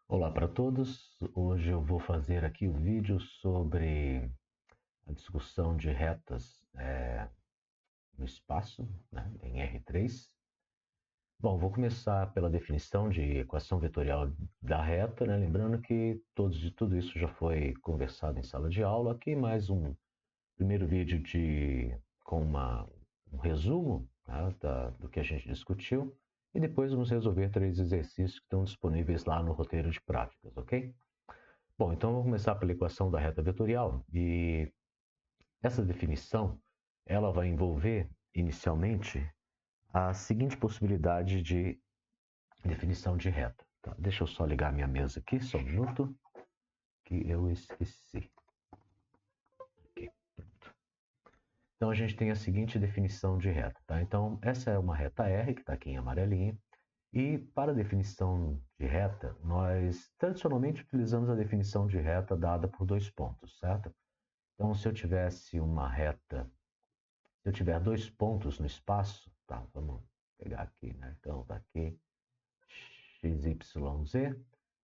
Olá para todos. Hoje eu vou fazer aqui um vídeo sobre a discussão de retas no espaço, né, em R3. Bom, vou começar pela definição de equação vetorial da reta, né, lembrando que tudo isso já foi conversado em sala de aula. Aqui mais um primeiro vídeo com um resumo, né, do que a gente discutiu, e depois vamos resolver três exercícios que estão disponíveis lá no roteiro de práticas, ok? Bom, então vamos começar pela equação da reta vetorial e essa definição ela vai envolver inicialmente a seguinte possibilidade de definição de reta. Tá? Deixa eu só ligar minha mesa aqui, só um minuto, que eu esqueci. Aqui, pronto. Então a gente tem a seguinte definição de reta. Tá? Então essa é uma reta R, que está aqui em amarelinho, e para a definição de reta, nós tradicionalmente utilizamos a definição de reta dada por dois pontos, certo? Então, se eu tivesse uma reta, se eu tiver dois pontos no espaço, tá, vamos pegar aqui, né? Então, tá aqui x, y, z,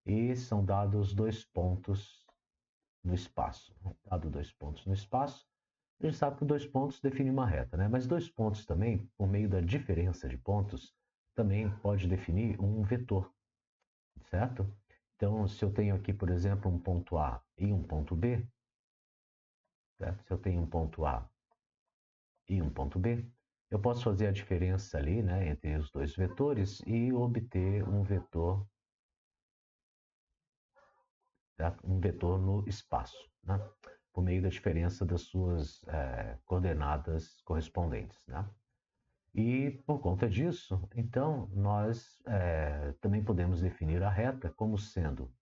e são dados dois pontos no espaço. Dado dois pontos no espaço, a gente sabe que dois pontos definem uma reta, né? Mas dois pontos também, por meio da diferença de pontos, também pode definir um vetor, certo? Então, se eu tenho aqui, por exemplo, um ponto A e um ponto B, certo? Se eu tenho um ponto A e um ponto B, eu posso fazer a diferença ali, né, entre os dois vetores e obter um vetor, tá? Um vetor no espaço, né, por meio da diferença das suas coordenadas correspondentes. Né? E por conta disso, então, nós também podemos definir a reta como sendo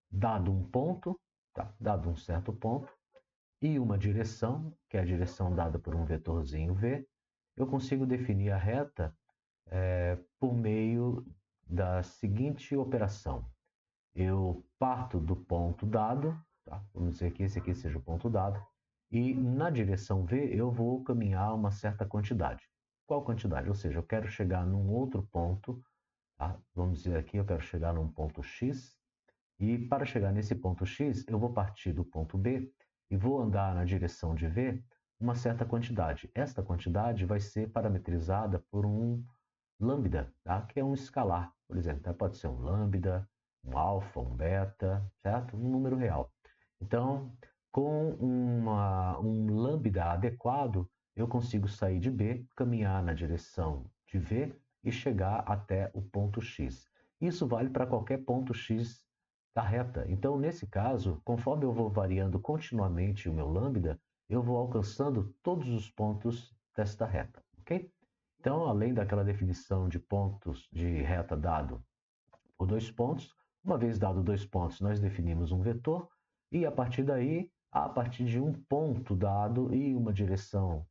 dado um ponto, tá? Dado um certo ponto, e uma direção, que é a direção dada por um vetorzinho v, eu consigo definir a reta por meio da seguinte operação. Eu parto do ponto dado, tá? Vamos dizer que esse aqui seja o ponto dado, e na direção v eu vou caminhar uma certa quantidade. Qual quantidade? Ou seja, eu quero chegar num outro ponto, tá? Vamos dizer aqui, eu quero chegar num ponto x, e para chegar nesse ponto x, eu vou partir do ponto B e vou andar na direção de V uma certa quantidade. Esta quantidade vai ser parametrizada por um lambda, tá? Que é um escalar, por exemplo. Tá? Pode ser um lambda, um alfa, um beta, certo? Um número real. Então, com um lambda adequado, eu consigo sair de B, caminhar na direção de V e chegar até o ponto X. Isso vale para qualquer ponto X da reta. Então, nesse caso, conforme eu vou variando continuamente o meu lambda, eu vou alcançando todos os pontos desta reta, ok? Então, além daquela definição de pontos de reta dado por dois pontos, uma vez dado dois pontos, nós definimos um vetor e a partir daí, a partir de um ponto dado e uma direção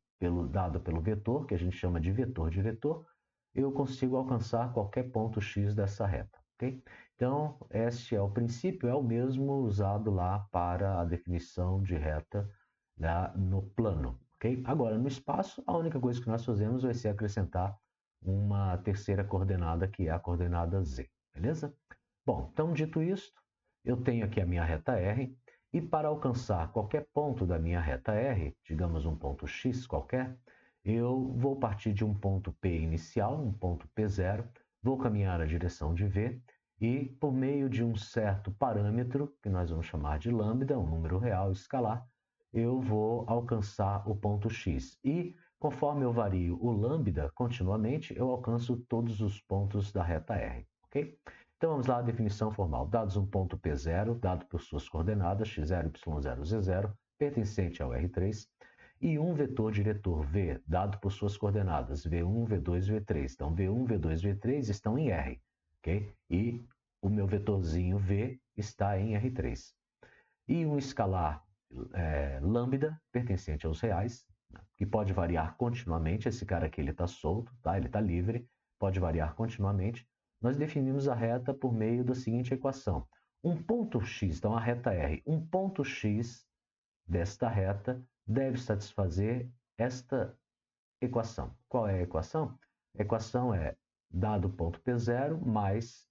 dada pelo vetor, que a gente chama de vetor diretor, eu consigo alcançar qualquer ponto x dessa reta, ok? Então, este é o princípio, é o mesmo usado lá para a definição de reta no plano, ok? Agora, no espaço, a única coisa que nós fazemos vai ser acrescentar uma terceira coordenada, que é a coordenada z, beleza? Bom, então dito isto, eu tenho aqui a minha reta R, e para alcançar qualquer ponto da minha reta R, digamos um ponto x qualquer, eu vou partir de um ponto P inicial, um ponto P0, vou caminhar na direção de V, e por meio de um certo parâmetro, que nós vamos chamar de lambda, um número real escalar, eu vou alcançar o ponto x. E conforme eu vario o lambda continuamente, eu alcanço todos os pontos da reta R, ok? Então vamos lá, a definição formal. Dados um ponto P0, dado por suas coordenadas x0, y0, z0, pertencente ao R3, e um vetor diretor V, dado por suas coordenadas V1, V2, V3. Então V1, V2, V3 estão em R, ok? E o meu vetorzinho V está em R3. E um escalar lambda, pertencente aos reais, né, que pode variar continuamente. Esse cara aqui ele está solto, tá? Ele está livre, pode variar continuamente. Nós definimos a reta por meio da seguinte equação. Um ponto x, então a reta R, um ponto x desta reta deve satisfazer esta equação. Qual é a equação? A equação é dado ponto P0 mais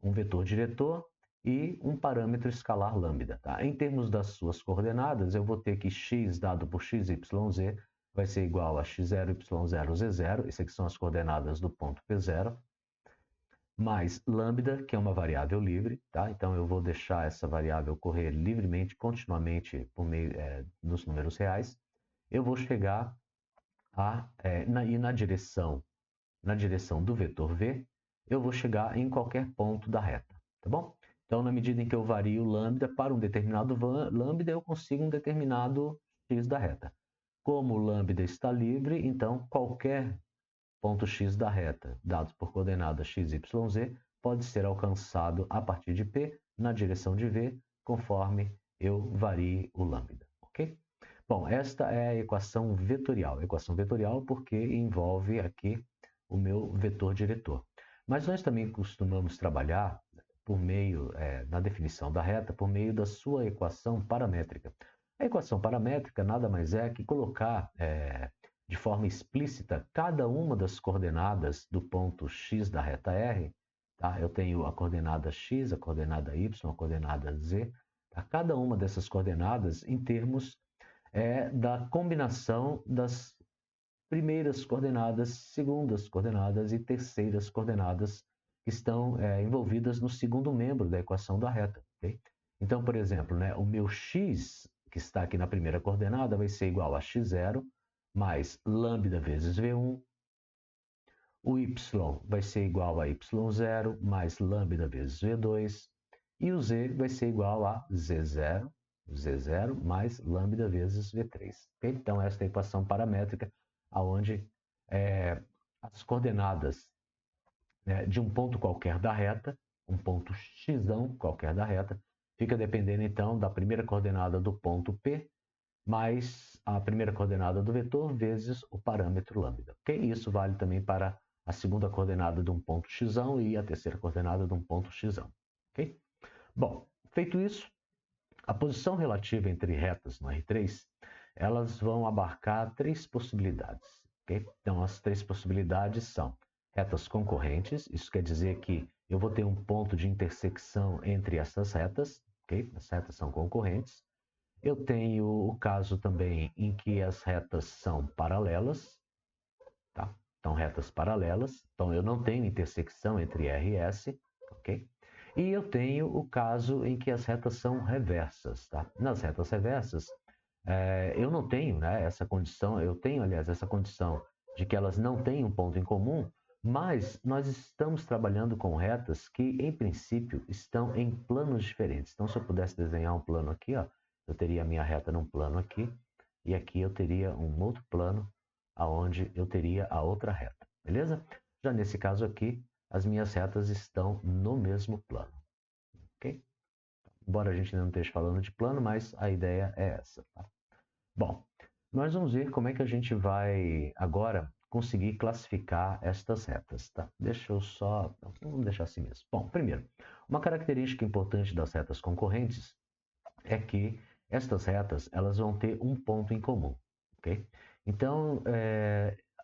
um vetor diretor e um parâmetro escalar lambda. Tá? Em termos das suas coordenadas, eu vou ter que x dado por x, y, z vai ser igual a x0, y0, z0, essas aqui são as coordenadas do ponto P0, mais lambda, que é uma variável livre, tá? Então eu vou deixar essa variável correr livremente, continuamente, por meio dos números reais. Eu vou chegar na direção do vetor v, eu vou chegar em qualquer ponto da reta, tá bom? Então, na medida em que eu vario lambda para um determinado lambda, eu consigo um determinado x da reta. Como o lambda está livre, então qualquer ponto x da reta, dado por coordenadas x, y, z, pode ser alcançado a partir de P na direção de V, conforme eu varie o lambda, ok? Bom, esta é a equação vetorial. Equação vetorial porque envolve aqui o meu vetor diretor. Mas nós também costumamos trabalhar por meio, na definição da reta, por meio da sua equação paramétrica. A equação paramétrica nada mais é que colocar de forma explícita cada uma das coordenadas do ponto x da reta R. Tá? Eu tenho a coordenada x, a coordenada y, a coordenada z. Tá? Cada uma dessas coordenadas em termos da combinação das primeiras coordenadas, segundas coordenadas e terceiras coordenadas que estão envolvidas no segundo membro da equação da reta. Okay? Então, por exemplo, o meu x, que está aqui na primeira coordenada, vai ser igual a x0 mais lambda vezes v1. O y vai ser igual a y0 mais lambda vezes v2. E o z vai ser igual a z0 mais lambda vezes V3. Okay? Então, esta é a equação paramétrica, onde as coordenadas de um ponto qualquer da reta, um ponto x qualquer da reta, fica dependendo, então, da primeira coordenada do ponto P, mais a primeira coordenada do vetor, vezes o parâmetro lambda. Okay? Isso vale também para a segunda coordenada de um ponto x e a terceira coordenada de um ponto x. Okay? Bom, feito isso, a posição relativa entre retas no R3, elas vão abarcar três possibilidades. Okay? Então, as três possibilidades são retas concorrentes, isso quer dizer que eu vou ter um ponto de intersecção entre essas retas, okay? As retas são concorrentes. Eu tenho o caso também em que as retas são paralelas, tá? Então, retas paralelas, então eu não tenho intersecção entre R e S, ok? E eu tenho o caso em que as retas são reversas. Tá? Nas retas reversas, eu não tenho essa condição, eu tenho, aliás, essa condição de que elas não têm um ponto em comum, mas nós estamos trabalhando com retas que, em princípio, estão em planos diferentes. Então, se eu pudesse desenhar um plano aqui, ó, eu teria a minha reta num plano aqui, e aqui eu teria um outro plano, onde eu teria a outra reta, beleza? Já nesse caso aqui, as minhas retas estão no mesmo plano, ok? Embora a gente ainda não esteja falando de plano, mas a ideia é essa, tá? Bom, nós vamos ver como é que a gente vai agora conseguir classificar estas retas, tá? Deixa eu só... Vamos deixar assim mesmo. Bom, primeiro, uma característica importante das retas concorrentes é que estas retas, elas vão ter um ponto em comum, ok? Então,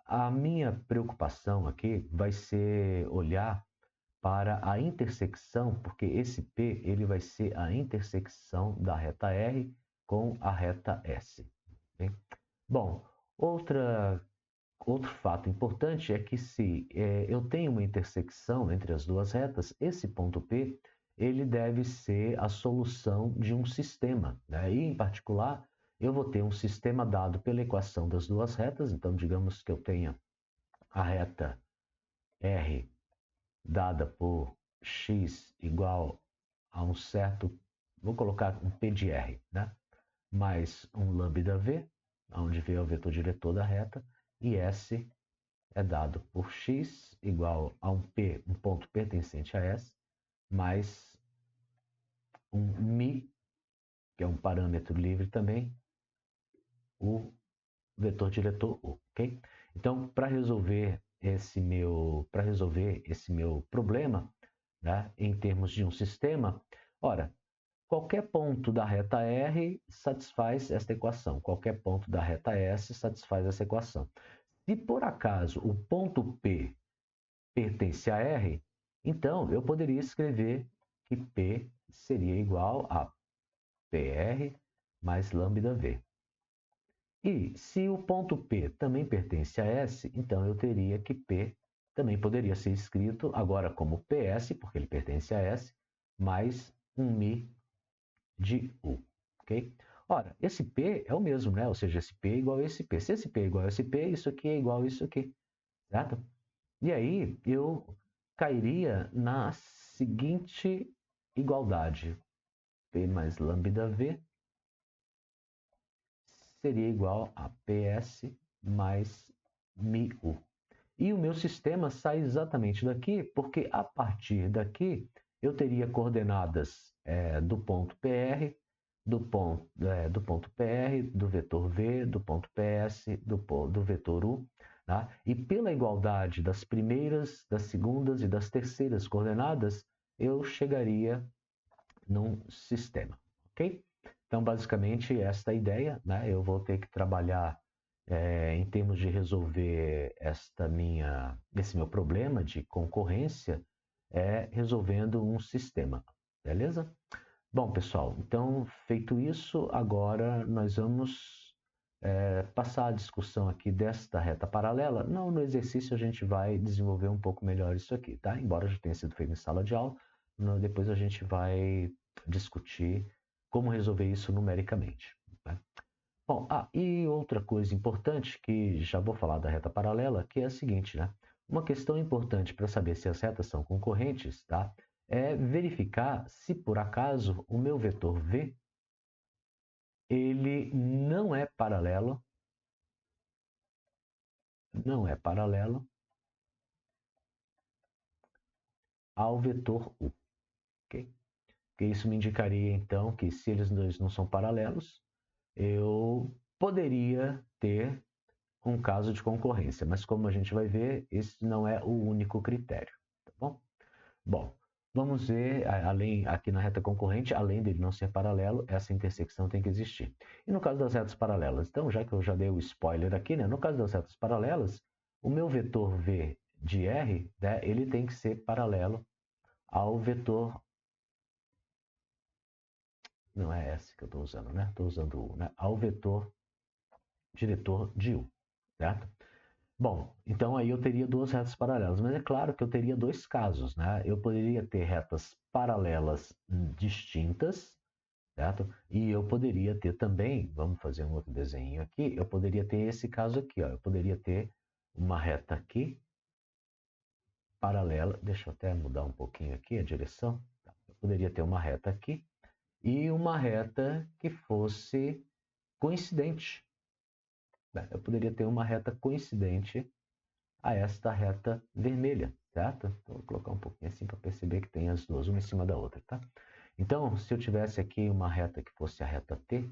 a minha preocupação aqui vai ser olhar para a intersecção, porque esse P ele vai ser a intersecção da reta R com a reta S. Okay? Bom, outro fato importante é que se eu tenho uma intersecção entre as duas retas, esse ponto P ele deve ser a solução de um sistema. Né? E, em particular, eu vou ter um sistema dado pela equação das duas retas. Então, digamos que eu tenha a reta R dada por x igual a um certo, vou colocar um P de R, né? Mais um lambda V, onde V é o vetor diretor da reta, e S é dado por x igual a um P, um ponto pertencente a S, mais um μ, que é um parâmetro livre também, o vetor diretor U, ok? Então, para resolver esse meu problema, né, em termos de um sistema, ora, qualquer ponto da reta R satisfaz esta equação, qualquer ponto da reta S satisfaz essa equação. Se por acaso o ponto P pertence a R, então eu poderia escrever que P seria igual a PR mais lambda V. E se o ponto P também pertence a S, então eu teria que P também poderia ser escrito agora como PS, porque ele pertence a S, mais um μ de U. Ok? Ora, esse P é o mesmo, né? Ou seja, esse P é igual a esse P. Se esse P é igual a esse P, isso aqui é igual a isso aqui. Certo? E aí eu cairia na seguinte igualdade. P mais lambda V seria igual a PS mais μU. E o meu sistema sai exatamente daqui, porque a partir daqui eu teria coordenadas do ponto PR, do ponto PR, do vetor V, do ponto PS, do vetor U. Tá? E pela igualdade das primeiras, das segundas e das terceiras coordenadas, eu chegaria num sistema. Ok? Então, basicamente, esta é a ideia. Né? Eu vou ter que trabalhar em termos de resolver esse meu problema de concorrência, resolvendo um sistema. Beleza? Bom, pessoal, então, feito isso, agora nós vamos passar a discussão aqui desta reta paralela. Não, no exercício a gente vai desenvolver um pouco melhor isso aqui, tá? Embora já tenha sido feito em sala de aula, depois a gente vai discutir como resolver isso numericamente. Tá? Bom, e outra coisa importante, que já vou falar da reta paralela, que é a seguinte, né? Uma questão importante para saber se as retas são concorrentes, tá? É verificar se por acaso o meu vetor V ele não é paralelo ao vetor U, ok? Porque isso me indicaria então que se eles dois não são paralelos, eu poderia ter um caso de concorrência, mas como a gente vai ver, esse não é o único critério, tá bom? Bom, vamos ver, aqui na reta concorrente, além dele não ser paralelo, essa intersecção tem que existir. E no caso das retas paralelas? Então, já que eu já dei o spoiler aqui, né? No caso das retas paralelas, o meu vetor V de R, né, ele tem que ser paralelo ao vetor... Não é esse que eu estou usando, né? Estou usando U, né? Ao vetor diretor de U, certo? Bom, então aí eu teria duas retas paralelas, mas é claro que eu teria dois casos, né? Eu poderia ter retas paralelas distintas, certo? E eu poderia ter também, vamos fazer um outro desenho aqui, eu poderia ter esse caso aqui, ó. Eu poderia ter uma reta aqui, paralela, deixa eu até mudar um pouquinho aqui a direção. Eu poderia ter uma reta aqui e uma reta que fosse coincidente. Eu poderia ter uma reta coincidente a esta reta vermelha, certo? Então, vou colocar um pouquinho assim para perceber que tem as duas, uma em cima da outra, tá? Então, se eu tivesse aqui uma reta que fosse a reta T,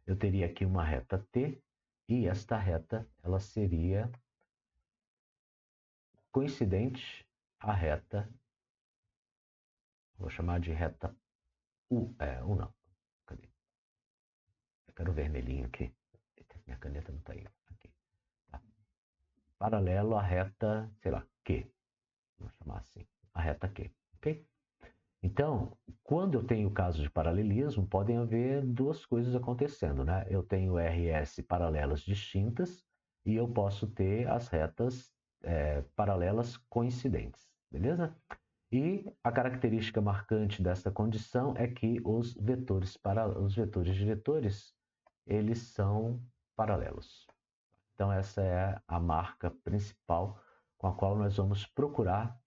eu teria aqui uma reta T e esta reta ela seria coincidente à reta, vou chamar de reta U, U não, cadê? Eu quero o vermelhinho aqui, minha caneta não está aí, aqui, tá? Paralelo à reta, sei lá, Q, vou chamar assim, a reta Q, ok? Então, quando eu tenho o caso de paralelismo, podem haver duas coisas acontecendo, né? Eu tenho RS paralelas distintas e eu posso ter as retas paralelas coincidentes, beleza? E a característica marcante dessa condição é que os vetores diretores, eles são paralelos. Então, essa é a marca principal com a qual nós vamos procurar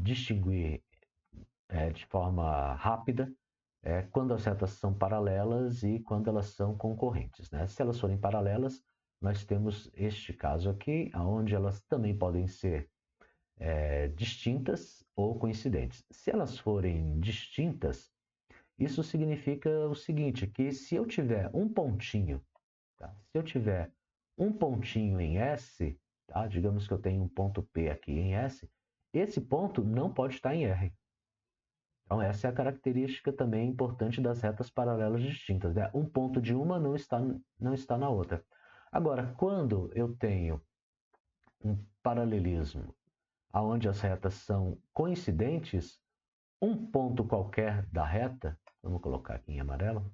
distinguir de forma rápida quando as retas são paralelas e quando elas são concorrentes, né? Se elas forem paralelas, nós temos este caso aqui, onde elas também podem ser distintas ou coincidentes. Se elas forem distintas, isso significa o seguinte, que se eu tiver um pontinho, tá? Se eu tiver um pontinho em S, tá? Digamos que eu tenho um ponto P aqui em S, esse ponto não pode estar em R. Então, essa é a característica também importante das retas paralelas distintas, né? Um ponto de uma não está na outra. Agora, quando eu tenho um paralelismo onde as retas são coincidentes, um ponto qualquer da reta, vamos colocar aqui em amarelo,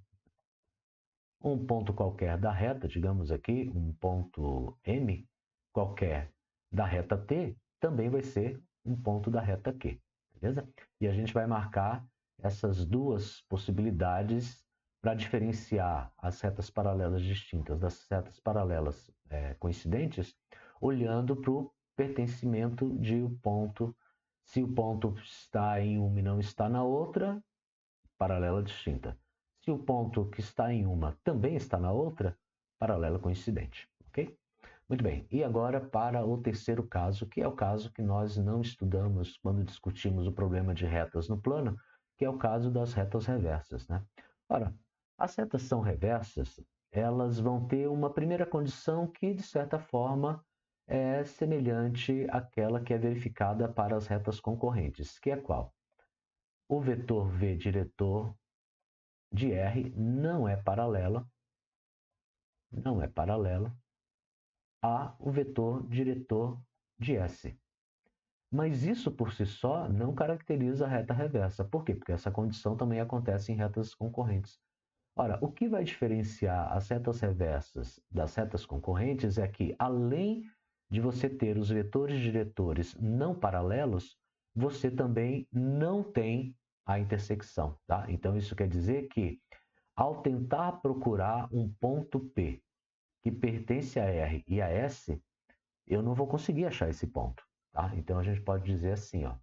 um ponto qualquer da reta, digamos aqui, um ponto M qualquer da reta T, também vai ser um ponto da reta Q, beleza? E a gente vai marcar essas duas possibilidades para diferenciar as retas paralelas distintas das retas paralelas coincidentes, olhando para o pertencimento de um ponto. Se o ponto está em uma e não está na outra, paralela distinta. Se o ponto que está em uma também está na outra, paralela coincidente, ok? Muito bem, e agora para o terceiro caso, que é o caso que nós não estudamos quando discutimos o problema de retas no plano, que é o caso das retas reversas, né? Ora, as retas são reversas, elas vão ter uma primeira condição que, de certa forma, é semelhante àquela que é verificada para as retas concorrentes, que é qual? O vetor V diretor de R não é paralela a o vetor diretor de S. Mas isso por si só não caracteriza a reta reversa. Por quê? Porque essa condição também acontece em retas concorrentes. Ora, o que vai diferenciar as retas reversas das retas concorrentes é que, além de você ter os vetores diretores não paralelos, você também não tem a intersecção, tá? Então, isso quer dizer que, ao tentar procurar um ponto P que pertence a R e a S, eu não vou conseguir achar esse ponto, tá? Então, a gente pode dizer assim, ó.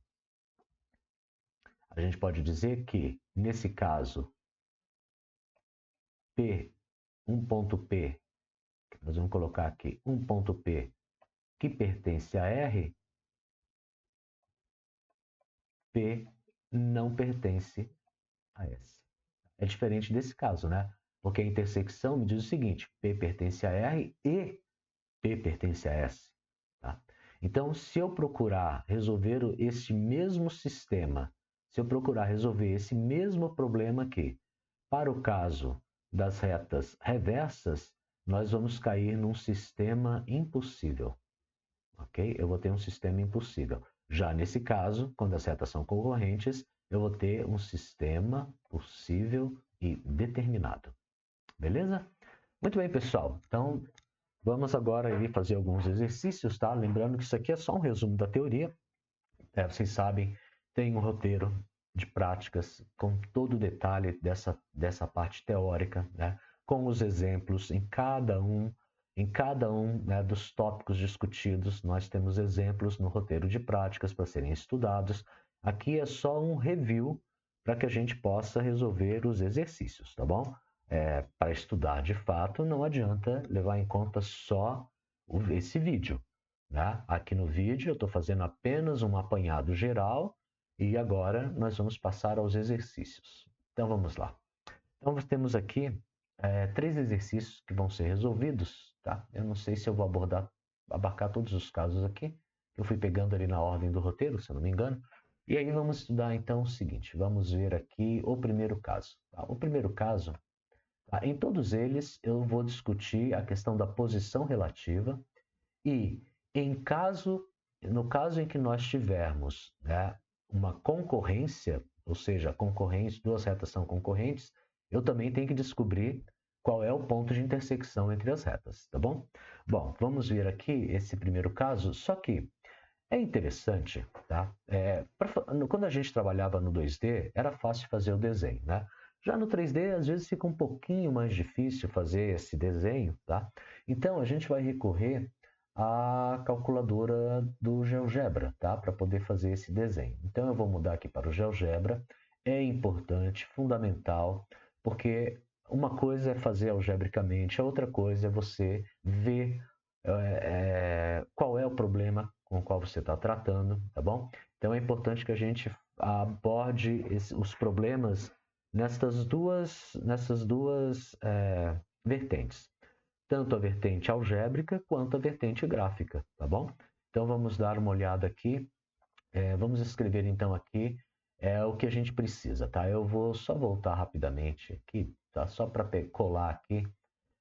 A gente pode dizer que, nesse caso, P, um ponto P, nós vamos colocar aqui um ponto P que pertence a R, P não pertence a S. É diferente desse caso, né? Porque a intersecção me diz o seguinte, P pertence a R e P pertence a S. Tá? Então, se eu procurar resolver esse mesmo sistema, se eu procurar resolver esse mesmo problema aqui, para o caso das retas reversas, nós vamos cair num sistema impossível. Ok? Eu vou ter um sistema impossível. Já nesse caso, quando as retas são concorrentes, eu vou ter um sistema possível e determinado. Beleza? Muito bem, pessoal. Então, vamos agora fazer alguns exercícios, tá? Lembrando que isso aqui é só um resumo da teoria. Vocês sabem, tem um roteiro de práticas com todo o detalhe dessa parte teórica, né? Com os exemplos em cada um né, dos tópicos discutidos, nós temos exemplos no roteiro de práticas para serem estudados. Aqui é só um review para que a gente possa resolver os exercícios, tá bom? Para estudar de fato, não adianta levar em conta só esse vídeo. Né? Aqui no vídeo eu estou fazendo apenas um apanhado geral e agora nós vamos passar aos exercícios. Então vamos lá. Então nós temos aqui 3 exercícios que vão ser resolvidos. Tá? Eu não sei se eu vou abarcar todos os casos aqui. Eu fui pegando ali na ordem do roteiro, se eu não me engano. E aí vamos estudar então o seguinte. Vamos ver aqui o primeiro caso. Tá? O primeiro caso, tá? Em todos eles eu vou discutir a questão da posição relativa e no caso em que nós tivermos, né, uma concorrência, ou seja, duas retas são concorrentes, eu também tenho que descobrir qual é o ponto de intersecção entre as retas, tá bom? Bom, vamos ver aqui esse primeiro caso, só que é interessante, tá? Quando a gente trabalhava no 2D, era fácil fazer o desenho, né? Já no 3D, às vezes fica um pouquinho mais difícil fazer esse desenho, tá? Então, a gente vai recorrer a calculadora do GeoGebra, tá? Para poder fazer esse desenho. Então eu vou mudar aqui para o GeoGebra. É importante, fundamental, porque uma coisa é fazer algebricamente, a outra coisa é você ver qual é o problema com o qual você está tratando, tá bom? Então é importante que a gente aborde os problemas nessas duas vertentes, tanto a vertente algébrica quanto a vertente gráfica, tá bom? Então vamos dar uma olhada aqui, vamos escrever então aqui o que a gente precisa, tá? Eu vou só voltar rapidamente aqui, tá? Só para colar aqui,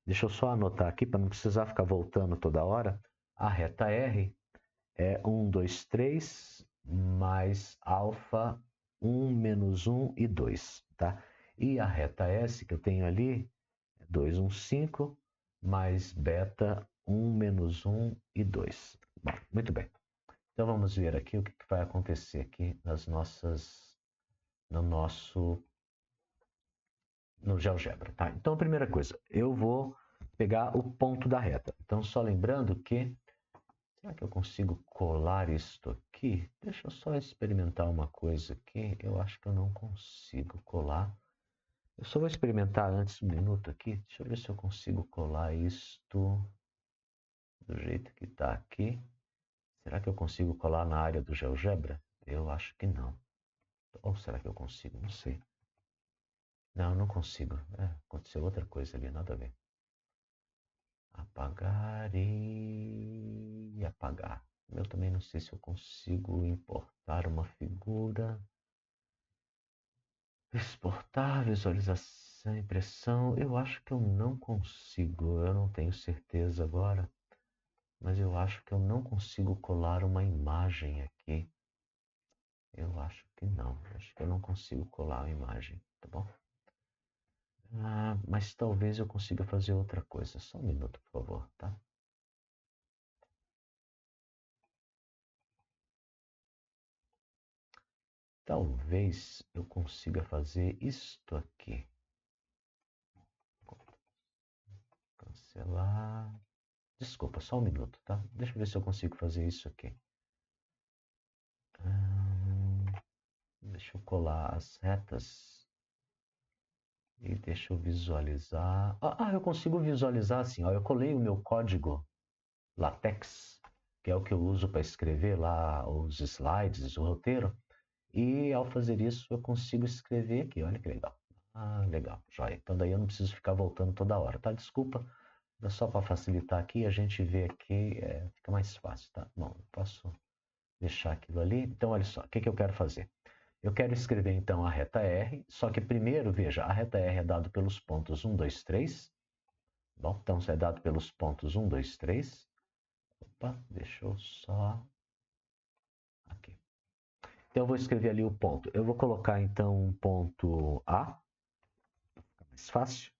deixa eu só anotar aqui para não precisar ficar voltando toda hora, a reta R, é 1, 2, 3, mais alfa 1, menos 1 e 2, tá? E a reta S que eu tenho ali é 2, 1, 5, mais beta 1, menos 1 e 2. Bom, muito bem. Então vamos ver aqui o que vai acontecer aqui no GeoGebra, tá? Então a primeira coisa, eu vou pegar o ponto da reta. Então só lembrando que, será que eu consigo colar isto aqui? Deixa eu só experimentar uma coisa aqui. Eu acho que eu não consigo colar. Eu só vou experimentar antes um minuto aqui. Deixa eu ver se eu consigo colar isto do jeito que está aqui. Será que eu consigo colar na área do GeoGebra? Eu acho que não. Ou será que eu consigo? Não sei. Não, não consigo. Aconteceu outra coisa ali, nada a ver. Apagar e apagar. Eu também não sei se eu consigo importar uma figura. Exportar, visualização, impressão. Eu acho que eu não consigo. Eu não tenho certeza agora. Mas eu acho que eu não consigo colar uma imagem aqui. Eu acho que não. Acho que eu não consigo colar a imagem, tá bom? Mas talvez eu consiga fazer outra coisa. Só um minuto, por favor, tá? Talvez eu consiga fazer isto aqui. Cancelar. Desculpa, só um minuto, tá? Deixa eu ver se eu consigo fazer isso aqui. Deixa eu colar as retas. E deixa eu visualizar. Eu consigo visualizar assim, ó. Eu colei o meu código LaTeX, que é o que eu uso para escrever lá os slides, o roteiro. E ao fazer isso, eu consigo escrever aqui. Olha que legal. Legal, joia. Então daí eu não preciso ficar voltando toda hora, tá? Desculpa, só para facilitar aqui, a gente vê aqui, fica mais fácil, tá? Bom, eu posso deixar aquilo ali. Então, olha só, o que eu quero fazer? Eu quero escrever então a reta R, só que primeiro, veja, a reta R é dado pelos pontos 1, 2, 3. Bom, então é dado pelos pontos 1, 2, 3. Opa, deixa eu só... Aqui. Então eu vou escrever ali o ponto. Eu vou colocar então um ponto A, fica mais fácil.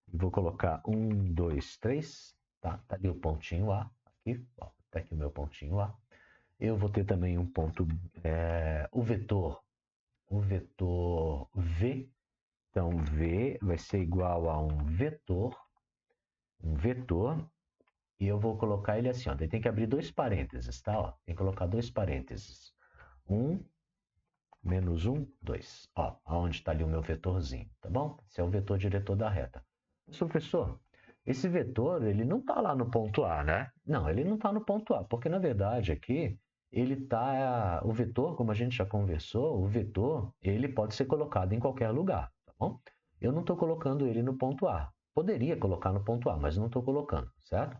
Vou colocar 1, 2, 3. Tá ali o pontinho A. Aqui, ó, tá aqui o meu pontinho A. Eu vou ter também um ponto, o vetor V. Então, V vai ser igual a um vetor, e eu vou colocar ele assim, ó, tem que abrir dois parênteses, tá? Ó, tem que colocar dois parênteses. 1, menos 1, 2. Ó, aonde está ali o meu vetorzinho, tá bom? Esse é o vetor diretor da reta. Mas, professor, esse vetor, ele não está lá no ponto A, né? Não, ele não está no ponto A, porque na verdade aqui, ele está, o vetor, como a gente já conversou, o vetor, ele pode ser colocado em qualquer lugar, tá bom? Eu não estou colocando ele no ponto A. Poderia colocar no ponto A, mas não estou colocando, certo?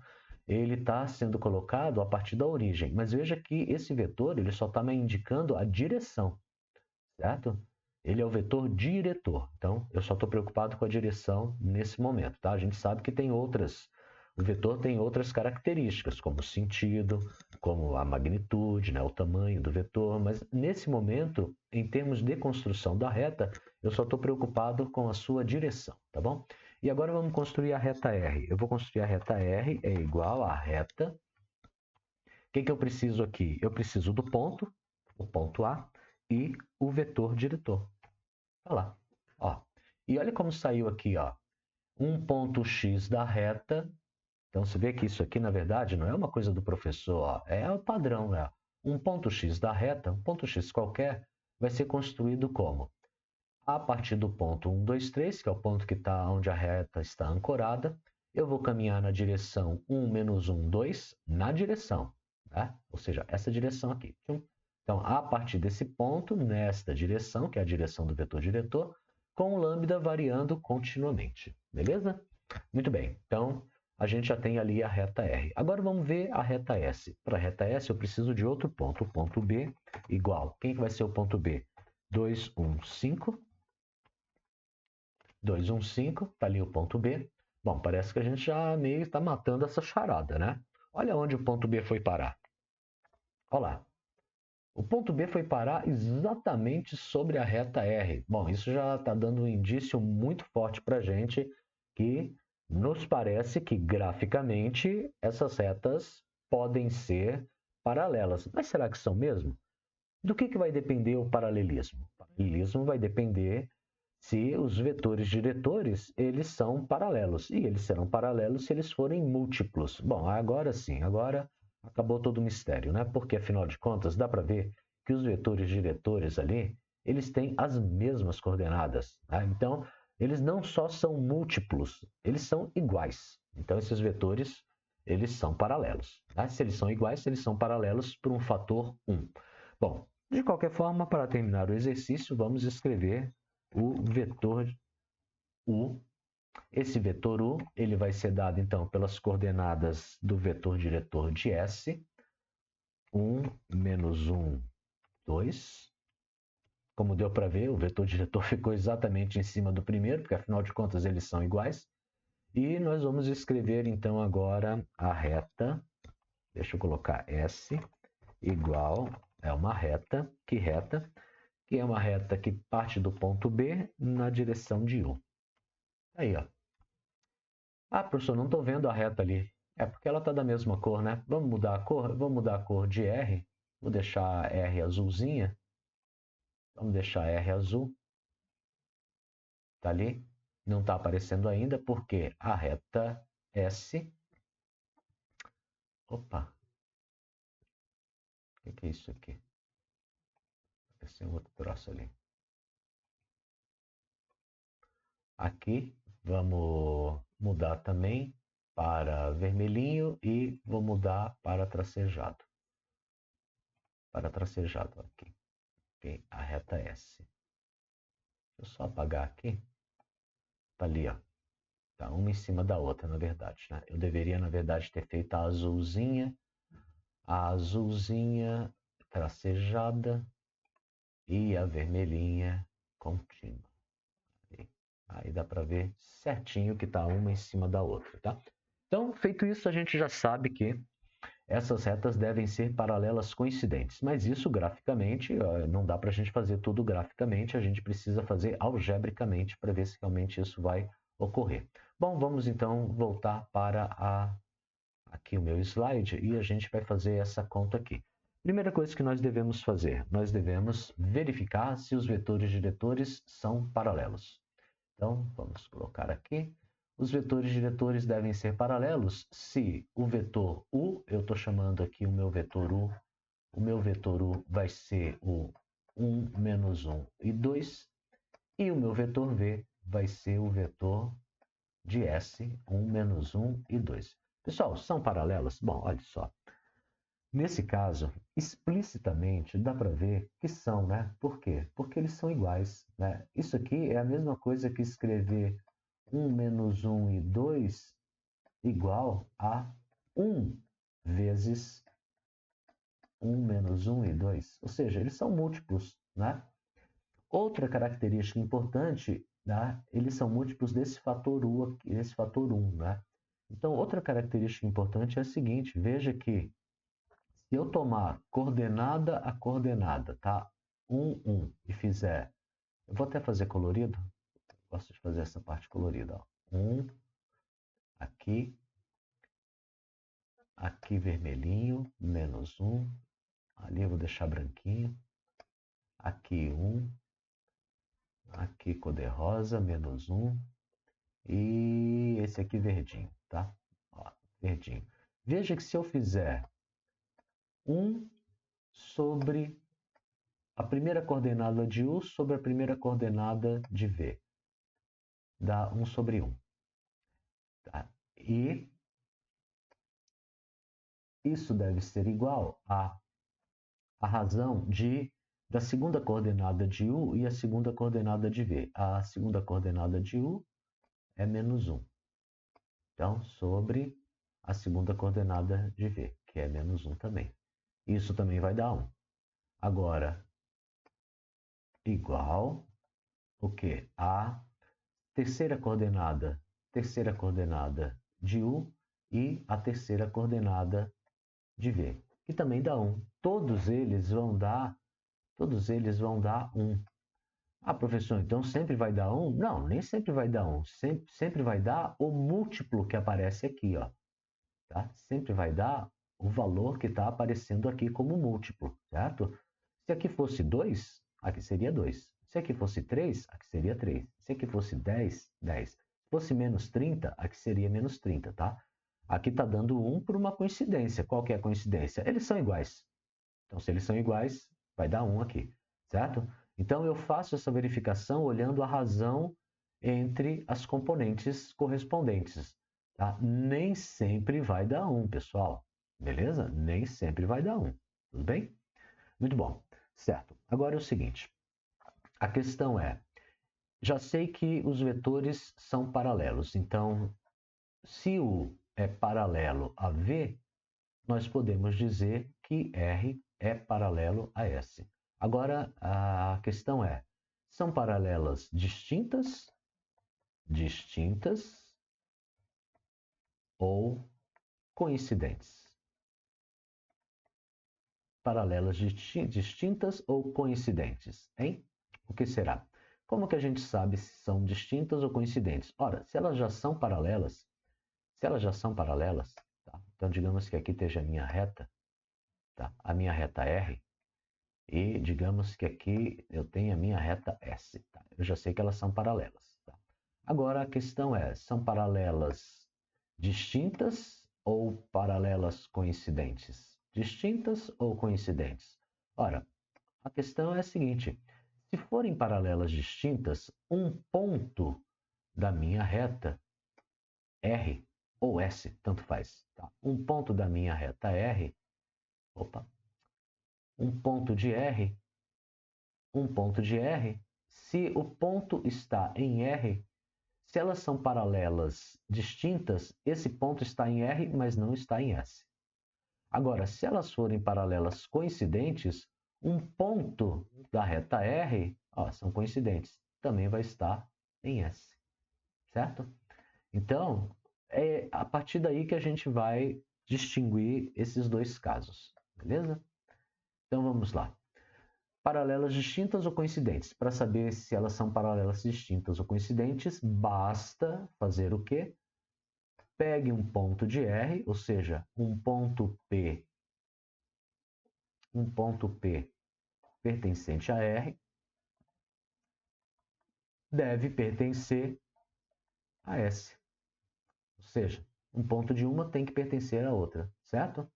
Ele está sendo colocado a partir da origem, mas veja que esse vetor, ele só está me indicando a direção, certo? Ele é o vetor diretor. Então, eu só estou preocupado com a direção nesse momento, tá? A gente sabe que tem outras, o vetor tem outras características, como o sentido, como a magnitude, né, o tamanho do vetor, mas nesse momento, em termos de construção da reta, eu só estou preocupado com a sua direção, tá bom? E agora vamos construir a reta R. Eu vou construir a reta R é igual a reta. O que eu preciso aqui? Eu preciso do ponto, o ponto A, e o vetor diretor. Olha lá. Ó. E olha como saiu aqui, ó. Um ponto X da reta. Então, você vê que isso aqui, na verdade, não é uma coisa do professor, ó. É o padrão, né? Um ponto X da reta, um ponto X qualquer, vai ser construído como? A partir do ponto 1, 2, 3, que é o ponto que está onde a reta está ancorada, eu vou caminhar na direção 1, menos 1, 2, na direção, né? Ou seja, essa direção aqui. Então, a partir desse ponto, nesta direção, que é a direção do vetor diretor, com o lambda variando continuamente. Beleza? Muito bem. Então, a gente já tem ali a reta R. Agora vamos ver a reta S. Para a reta S, eu preciso de outro ponto. O ponto B igual. Quem que vai ser o ponto B? 2, 1, 5. 2, 1, 5. Está ali o ponto B. Bom, parece que a gente já meio está matando essa charada, né? Olha onde o ponto B foi parar. olha lá. O ponto B foi parar exatamente sobre a reta R. Bom, isso já está dando um indício muito forte para a gente que nos parece que graficamente essas retas podem ser paralelas. Mas será que são mesmo? Do que vai depender o paralelismo? O paralelismo vai depender se os vetores diretores eles são paralelos. E eles serão paralelos se eles forem múltiplos. Bom, agora sim, agora acabou todo o mistério, né? Porque afinal de contas dá para ver que os vetores diretores ali, eles têm as mesmas coordenadas, tá? Então, eles não só são múltiplos, eles são iguais. Então, esses vetores, eles são paralelos, tá? Se eles são iguais, eles são paralelos por um fator 1. Bom, de qualquer forma, para terminar o exercício, vamos escrever o vetor U. Esse vetor U ele vai ser dado, então, pelas coordenadas do vetor diretor de S. 1, menos 1, 2. Como deu para ver, o vetor diretor ficou exatamente em cima do primeiro, porque afinal de contas eles são iguais. E nós vamos escrever, então, agora a reta. Deixa eu colocar S igual, é uma reta. Que reta? Que é uma reta que parte do ponto B na direção de U. Aí, ó. Ah, professor, não estou vendo a reta ali. É porque ela está da mesma cor, né? Vamos mudar a cor? Vamos mudar a cor de R. Vou deixar R azulzinha. Vamos deixar R azul. Está ali. Não está aparecendo ainda porque a reta S... Opa! O que é isso aqui? Esse é outro troço ali. Aqui, vamos mudar também para vermelhinho e vou mudar para tracejado. Para tracejado aqui. Okay? A reta S. Deixa eu só apagar aqui. Tá ali, ó. Tá uma em cima da outra, na verdade, né? Eu deveria, na verdade, ter feito a azulzinha tracejada e a vermelhinha contínua. Aí dá para ver certinho que tá uma em cima da outra, tá? Então, feito isso, a gente já sabe que essas retas devem ser paralelas coincidentes. Mas isso graficamente, não dá para a gente fazer tudo graficamente, a gente precisa fazer algebricamente para ver se realmente isso vai ocorrer. Bom, vamos então voltar para aqui o meu slide e a gente vai fazer essa conta aqui. Primeira coisa que nós devemos fazer, nós devemos verificar se os vetores diretores são paralelos. Então, vamos colocar aqui. Os vetores diretores devem ser paralelos se o vetor U, eu estou chamando aqui o meu vetor U vai ser o 1, menos 1 e 2, e o meu vetor V vai ser o vetor de S, 1, menos 1 e 2. Pessoal, são paralelas? Bom, olha só. Nesse caso, explicitamente dá para ver que são, né? Por quê? Porque eles são iguais, né? Isso aqui é a mesma coisa que escrever 1 menos 1 e 2 igual a 1 vezes 1 menos 1 e 2. Ou seja, eles são múltiplos, né? Outra característica importante, né? Eles são múltiplos desse fator U, desse fator 1, né? Então, outra característica importante é a seguinte, veja que se eu tomar coordenada a coordenada, tá? 1, 1, e fizer... Eu vou até fazer colorido. Gosto de fazer essa parte colorida, ó. 1, aqui. Aqui vermelhinho, menos 1. Ali eu vou deixar branquinho. Aqui 1. Aqui cor de rosa, menos 1. E esse aqui verdinho, tá? Ó, verdinho. Veja que se eu fizer 1 sobre a primeira coordenada de U sobre a primeira coordenada de V. Dá 1 sobre 1. Tá? E isso deve ser igual a razão da segunda coordenada de U e a segunda coordenada de V. A segunda coordenada de U é menos 1. Então, sobre a segunda coordenada de V, que é menos 1 também. Isso também vai dar 1. Agora, igual o quê? A terceira coordenada de U e a terceira coordenada de V, que também dá 1. todos eles vão dar 1. Ah, professor, então sempre vai dar 1? Não, nem sempre vai dar 1. Sempre vai dar o múltiplo que aparece aqui, ó. Tá? Sempre vai dar o valor que está aparecendo aqui como múltiplo, certo? Se aqui fosse 2, aqui seria 2. Se aqui fosse 3, aqui seria 3. Se aqui fosse 10, 10. Se fosse menos 30, aqui seria menos 30, tá? Aqui está dando 1 por uma coincidência. Qual que é a coincidência? Eles são iguais. Então, se eles são iguais, vai dar 1 aqui, certo? Então, eu faço essa verificação olhando a razão entre as componentes correspondentes. Tá? Nem sempre vai dar 1, pessoal. Beleza? Nem sempre vai dar 1. Tudo bem? Muito bom. Certo. Agora é o seguinte. A questão é, já sei que os vetores são paralelos. Então, se U é paralelo a V, nós podemos dizer que R é paralelo a S. Agora, a questão é, são paralelas distintas ou coincidentes? Paralelas distintas ou coincidentes, hein? O que será? Como que a gente sabe se são distintas ou coincidentes? Ora, se elas já são paralelas, tá? Então digamos que aqui esteja a minha reta, tá? A minha reta R, e digamos que aqui eu tenho a minha reta S. Tá? Eu já sei que elas são paralelas. Tá? Agora a questão é, são paralelas distintas ou paralelas coincidentes? Distintas ou coincidentes? Ora, a questão é a seguinte, se forem paralelas distintas, um ponto da minha reta R ou S, tanto faz. Tá? Um ponto da minha reta R, um ponto de R, se o ponto está em R, se elas são paralelas distintas, esse ponto está em R, mas não está em S. Agora, se elas forem paralelas coincidentes, um ponto da reta R, são coincidentes, também vai estar em S, certo? Então, é a partir daí que a gente vai distinguir esses dois casos, beleza? Então, vamos lá. Paralelas distintas ou coincidentes? Para saber se elas são paralelas distintas ou coincidentes, basta fazer o quê? Pegue um ponto de R, ou seja, um ponto P pertencente a R, deve pertencer a S. Ou seja, um ponto de uma tem que pertencer à outra, certo?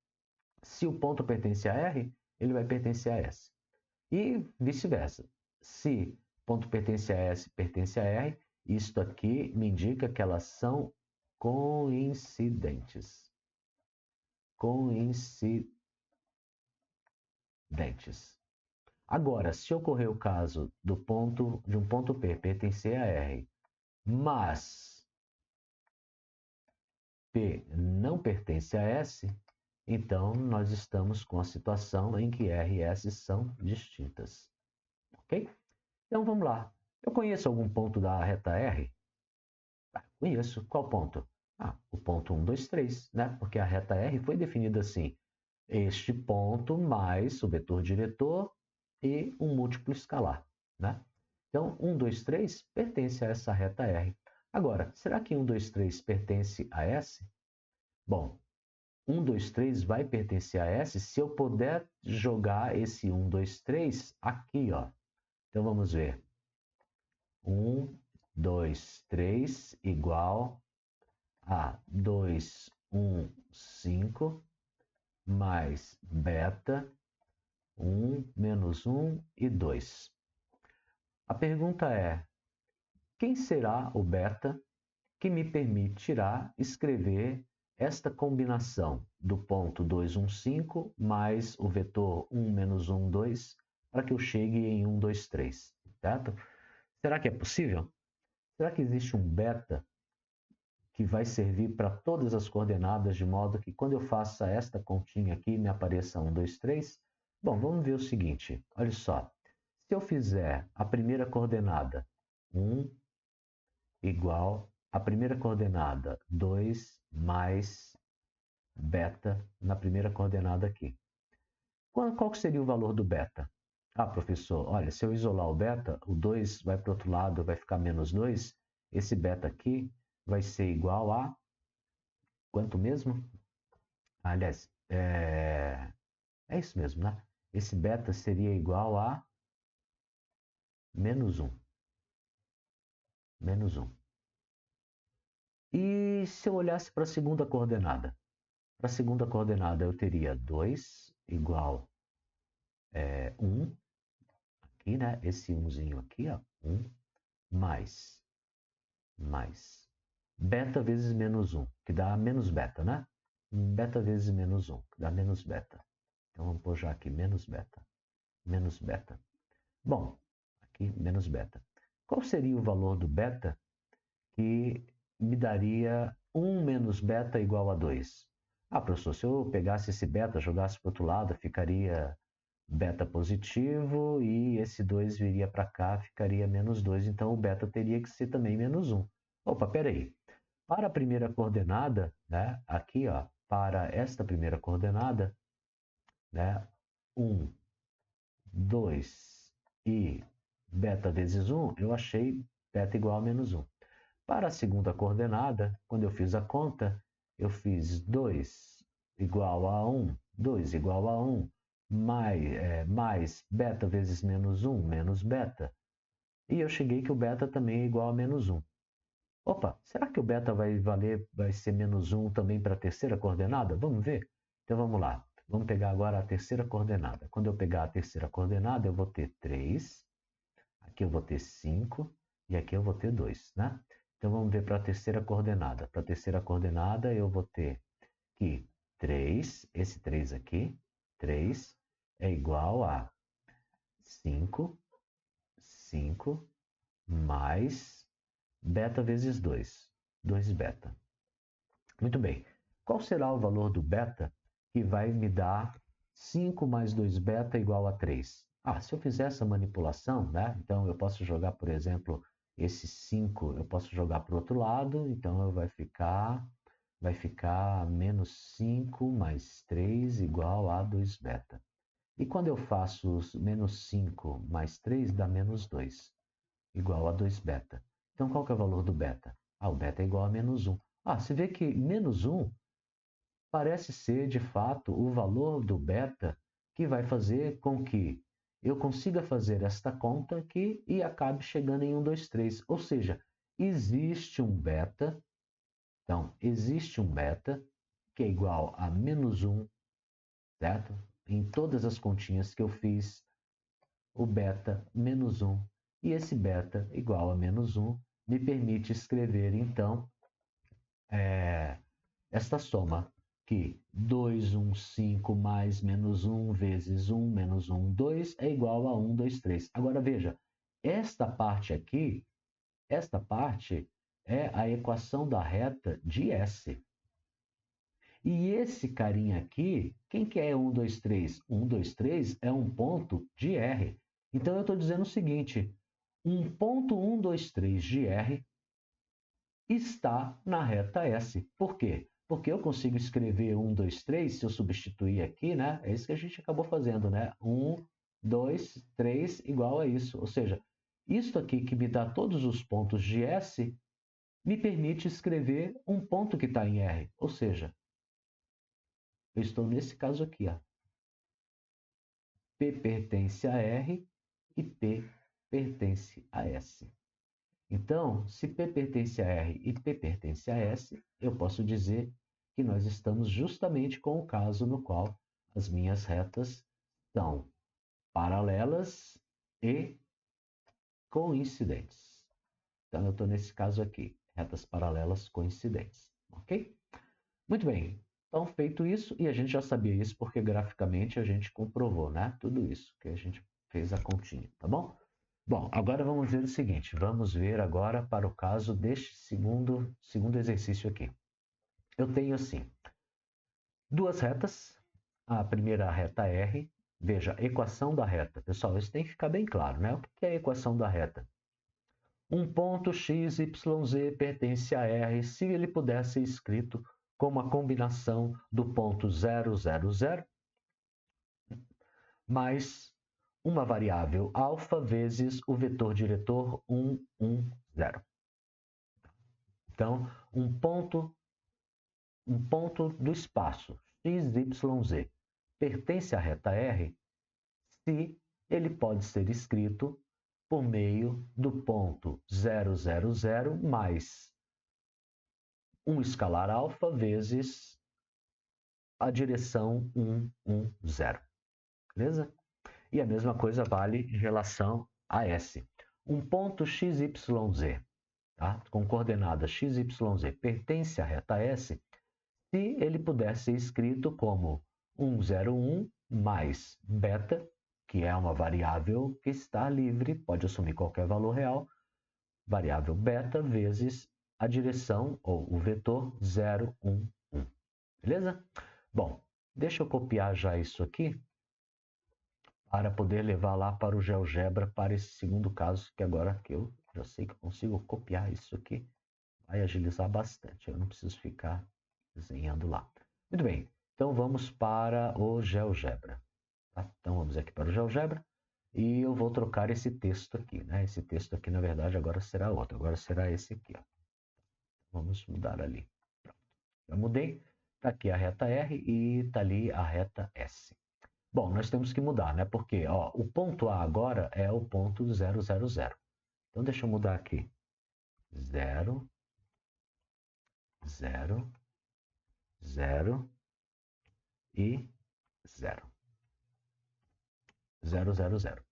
Se o ponto pertence a R, ele vai pertencer a S. E vice-versa. Se ponto pertence a S, pertence a R, isto aqui me indica que elas são coincidentes. Agora, se ocorrer o caso de um ponto P pertencer a R, mas P não pertence a S, então nós estamos com a situação em que R e S são distintas. Ok? Então vamos lá. Eu conheço algum ponto da reta R? Conheço. Qual ponto? O ponto 1, 2, 3, né? Porque a reta R foi definida assim. Este ponto mais o vetor diretor e um múltiplo escalar, né? Então, 1, 2, 3 pertence a essa reta R. Agora, será que 1, 2, 3 pertence a S? Bom, 1, 2, 3 vai pertencer a S se eu puder jogar esse 1, 2, 3 aqui, ó. Então, vamos ver. 1, 2, 3 igual a 2, 1, 5 mais beta 1, menos 1 e 2. A pergunta é, quem será o beta que me permitirá escrever esta combinação do ponto 2, 1, 5 mais o vetor 1, menos 1, 2 para que eu chegue em 1, 2, 3, certo? Será que é possível? Será que existe um beta que vai servir para todas as coordenadas, de modo que quando eu faça esta continha aqui, me apareça 1, 2, 3? Bom, vamos ver o seguinte, olha só. Se eu fizer a primeira coordenada 1 igual a primeira coordenada 2 mais beta na primeira coordenada aqui. Qual que seria o valor do beta? Ah, professor, olha, se eu isolar o beta, o 2 vai para o outro lado, vai ficar menos 2. Esse beta aqui vai ser igual a quanto mesmo? Aliás, é isso mesmo, né? Esse beta seria igual a menos 1. Menos 1. E se eu olhasse para a segunda coordenada? Para a segunda coordenada eu teria 2 igual 1. Aqui, né? Esse 1zinho aqui, ó. 1 mais beta vezes menos 1, que dá menos beta, né? Beta vezes menos 1, que dá menos beta. Então vamos pôr já aqui menos beta. Menos beta. Bom, aqui menos beta. Qual seria o valor do beta que me daria 1 menos beta igual a 2? Ah, professor, se eu pegasse esse beta, jogasse para o outro lado, ficaria beta positivo e esse 2 viria para cá, ficaria menos 2, então o beta teria que ser também menos 1. Opa, peraí. Para a primeira coordenada, né, aqui, ó, para esta primeira coordenada, né, 1, 2 e beta vezes 1, eu achei beta igual a menos 1. Para a segunda coordenada, quando eu fiz a conta, eu fiz 2 igual a 1, 2 igual a 1, mais beta vezes menos 1, menos beta. E eu cheguei que o beta também é igual a menos 1. Opa, será que o beta vai ser menos 1 também para a terceira coordenada? Vamos ver? Então vamos lá. Vamos pegar agora a terceira coordenada. Quando eu pegar a terceira coordenada, eu vou ter 3, aqui eu vou ter 5 e aqui eu vou ter 2, né? Então vamos ver para a terceira coordenada. Para a terceira coordenada, eu vou ter que 3, esse 3 aqui, 3 é igual a 5 mais beta vezes 2, 2 beta. Muito bem. Qual será o valor do beta que vai me dar 5 mais 2 beta igual a 3? Ah, se eu fizer essa manipulação, né? Então eu posso jogar, por exemplo, esse 5, eu posso jogar para o outro lado, então vai ficar menos 5 mais 3 igual a 2 beta. E quando eu faço menos 5 mais 3 dá menos 2, igual a 2 beta. Então qual que é o valor do beta? Ah, o beta é igual a menos 1. Ah, você vê que menos 1 parece ser, de fato, o valor do beta que vai fazer com que eu consiga fazer esta conta aqui e acabe chegando em 1, 2, 3. Ou seja, existe um beta, então, existe um beta que é igual a menos 1, certo? Em todas as continhas que eu fiz, o beta menos 1, e esse beta igual a menos 1 me permite escrever, então, esta soma, que 2, 1, 5 mais menos 1 vezes 1 menos 1, 2 é igual a 1, 2, 3. Agora veja, esta parte aqui, esta parte é a equação da reta de S. E esse carinha aqui, quem que é 1, 2, 3? 1, 2, 3 é um ponto de R. Então eu estou dizendo o seguinte, um ponto 1, 2, 3 de R está na reta S. Por quê? Porque eu consigo escrever 1, 2, 3, se eu substituir aqui, né? É isso que a gente acabou fazendo, né? 1, 2, 3 igual a isso. Ou seja, isso aqui que me dá todos os pontos de S, me permite escrever um ponto que está em R. Ou seja, eu estou nesse caso aqui, ó. P pertence a R e P pertence a S. Então, se P pertence a R e P pertence a S, eu posso dizer que nós estamos justamente com o caso no qual as minhas retas são paralelas e coincidentes. Então, eu estou nesse caso aqui, retas paralelas coincidentes, ok? Muito bem. Então, feito isso, e a gente já sabia isso porque graficamente a gente comprovou, né? Tudo isso que a gente fez a continha, tá bom? Bom, agora vamos ver o seguinte. Vamos ver agora para o caso deste segundo exercício aqui. Eu tenho assim, duas retas. A primeira reta R. Veja, equação da reta. Pessoal, isso tem que ficar bem claro, né? O que é a equação da reta? Um ponto x, y, z pertence a R se ele puder ser escrito como a combinação do ponto 0, 0, 0 mais uma variável alfa vezes o vetor diretor 1, 1, 0. Então, um ponto do espaço x, y, z pertence à reta R se ele pode ser escrito por meio do ponto 0, 0, 0 mais um escalar alfa vezes a direção 1, 1, 0. Beleza? E a mesma coisa vale em relação a S. Um ponto x, y, z, tá? Com coordenadas x, y, z pertence à reta S se ele puder ser escrito como 1, 0, 1 mais beta, que é uma variável que está livre, pode assumir qualquer valor real, variável beta vezes a direção ou o vetor 0, 1, 1. Beleza? Bom, deixa eu copiar já isso aqui para poder levar lá para o GeoGebra para esse segundo caso, que agora que eu já sei que eu consigo copiar isso aqui, vai agilizar bastante. Eu não preciso ficar desenhando lá. Muito bem, então vamos para o GeoGebra. Tá? Então vamos aqui para o GeoGebra e eu vou trocar esse texto aqui. Né? Esse texto aqui, na verdade, agora será outro. Agora será esse aqui. Ó. Vamos mudar ali. Pronto. Já mudei. Está aqui a reta R e está ali a reta S. Bom, nós temos que mudar, né? Porque ó, o ponto A agora é o ponto 0, 0, 0. Então deixa eu mudar aqui. 0, 0, 0 e 0. 0, 0, 0.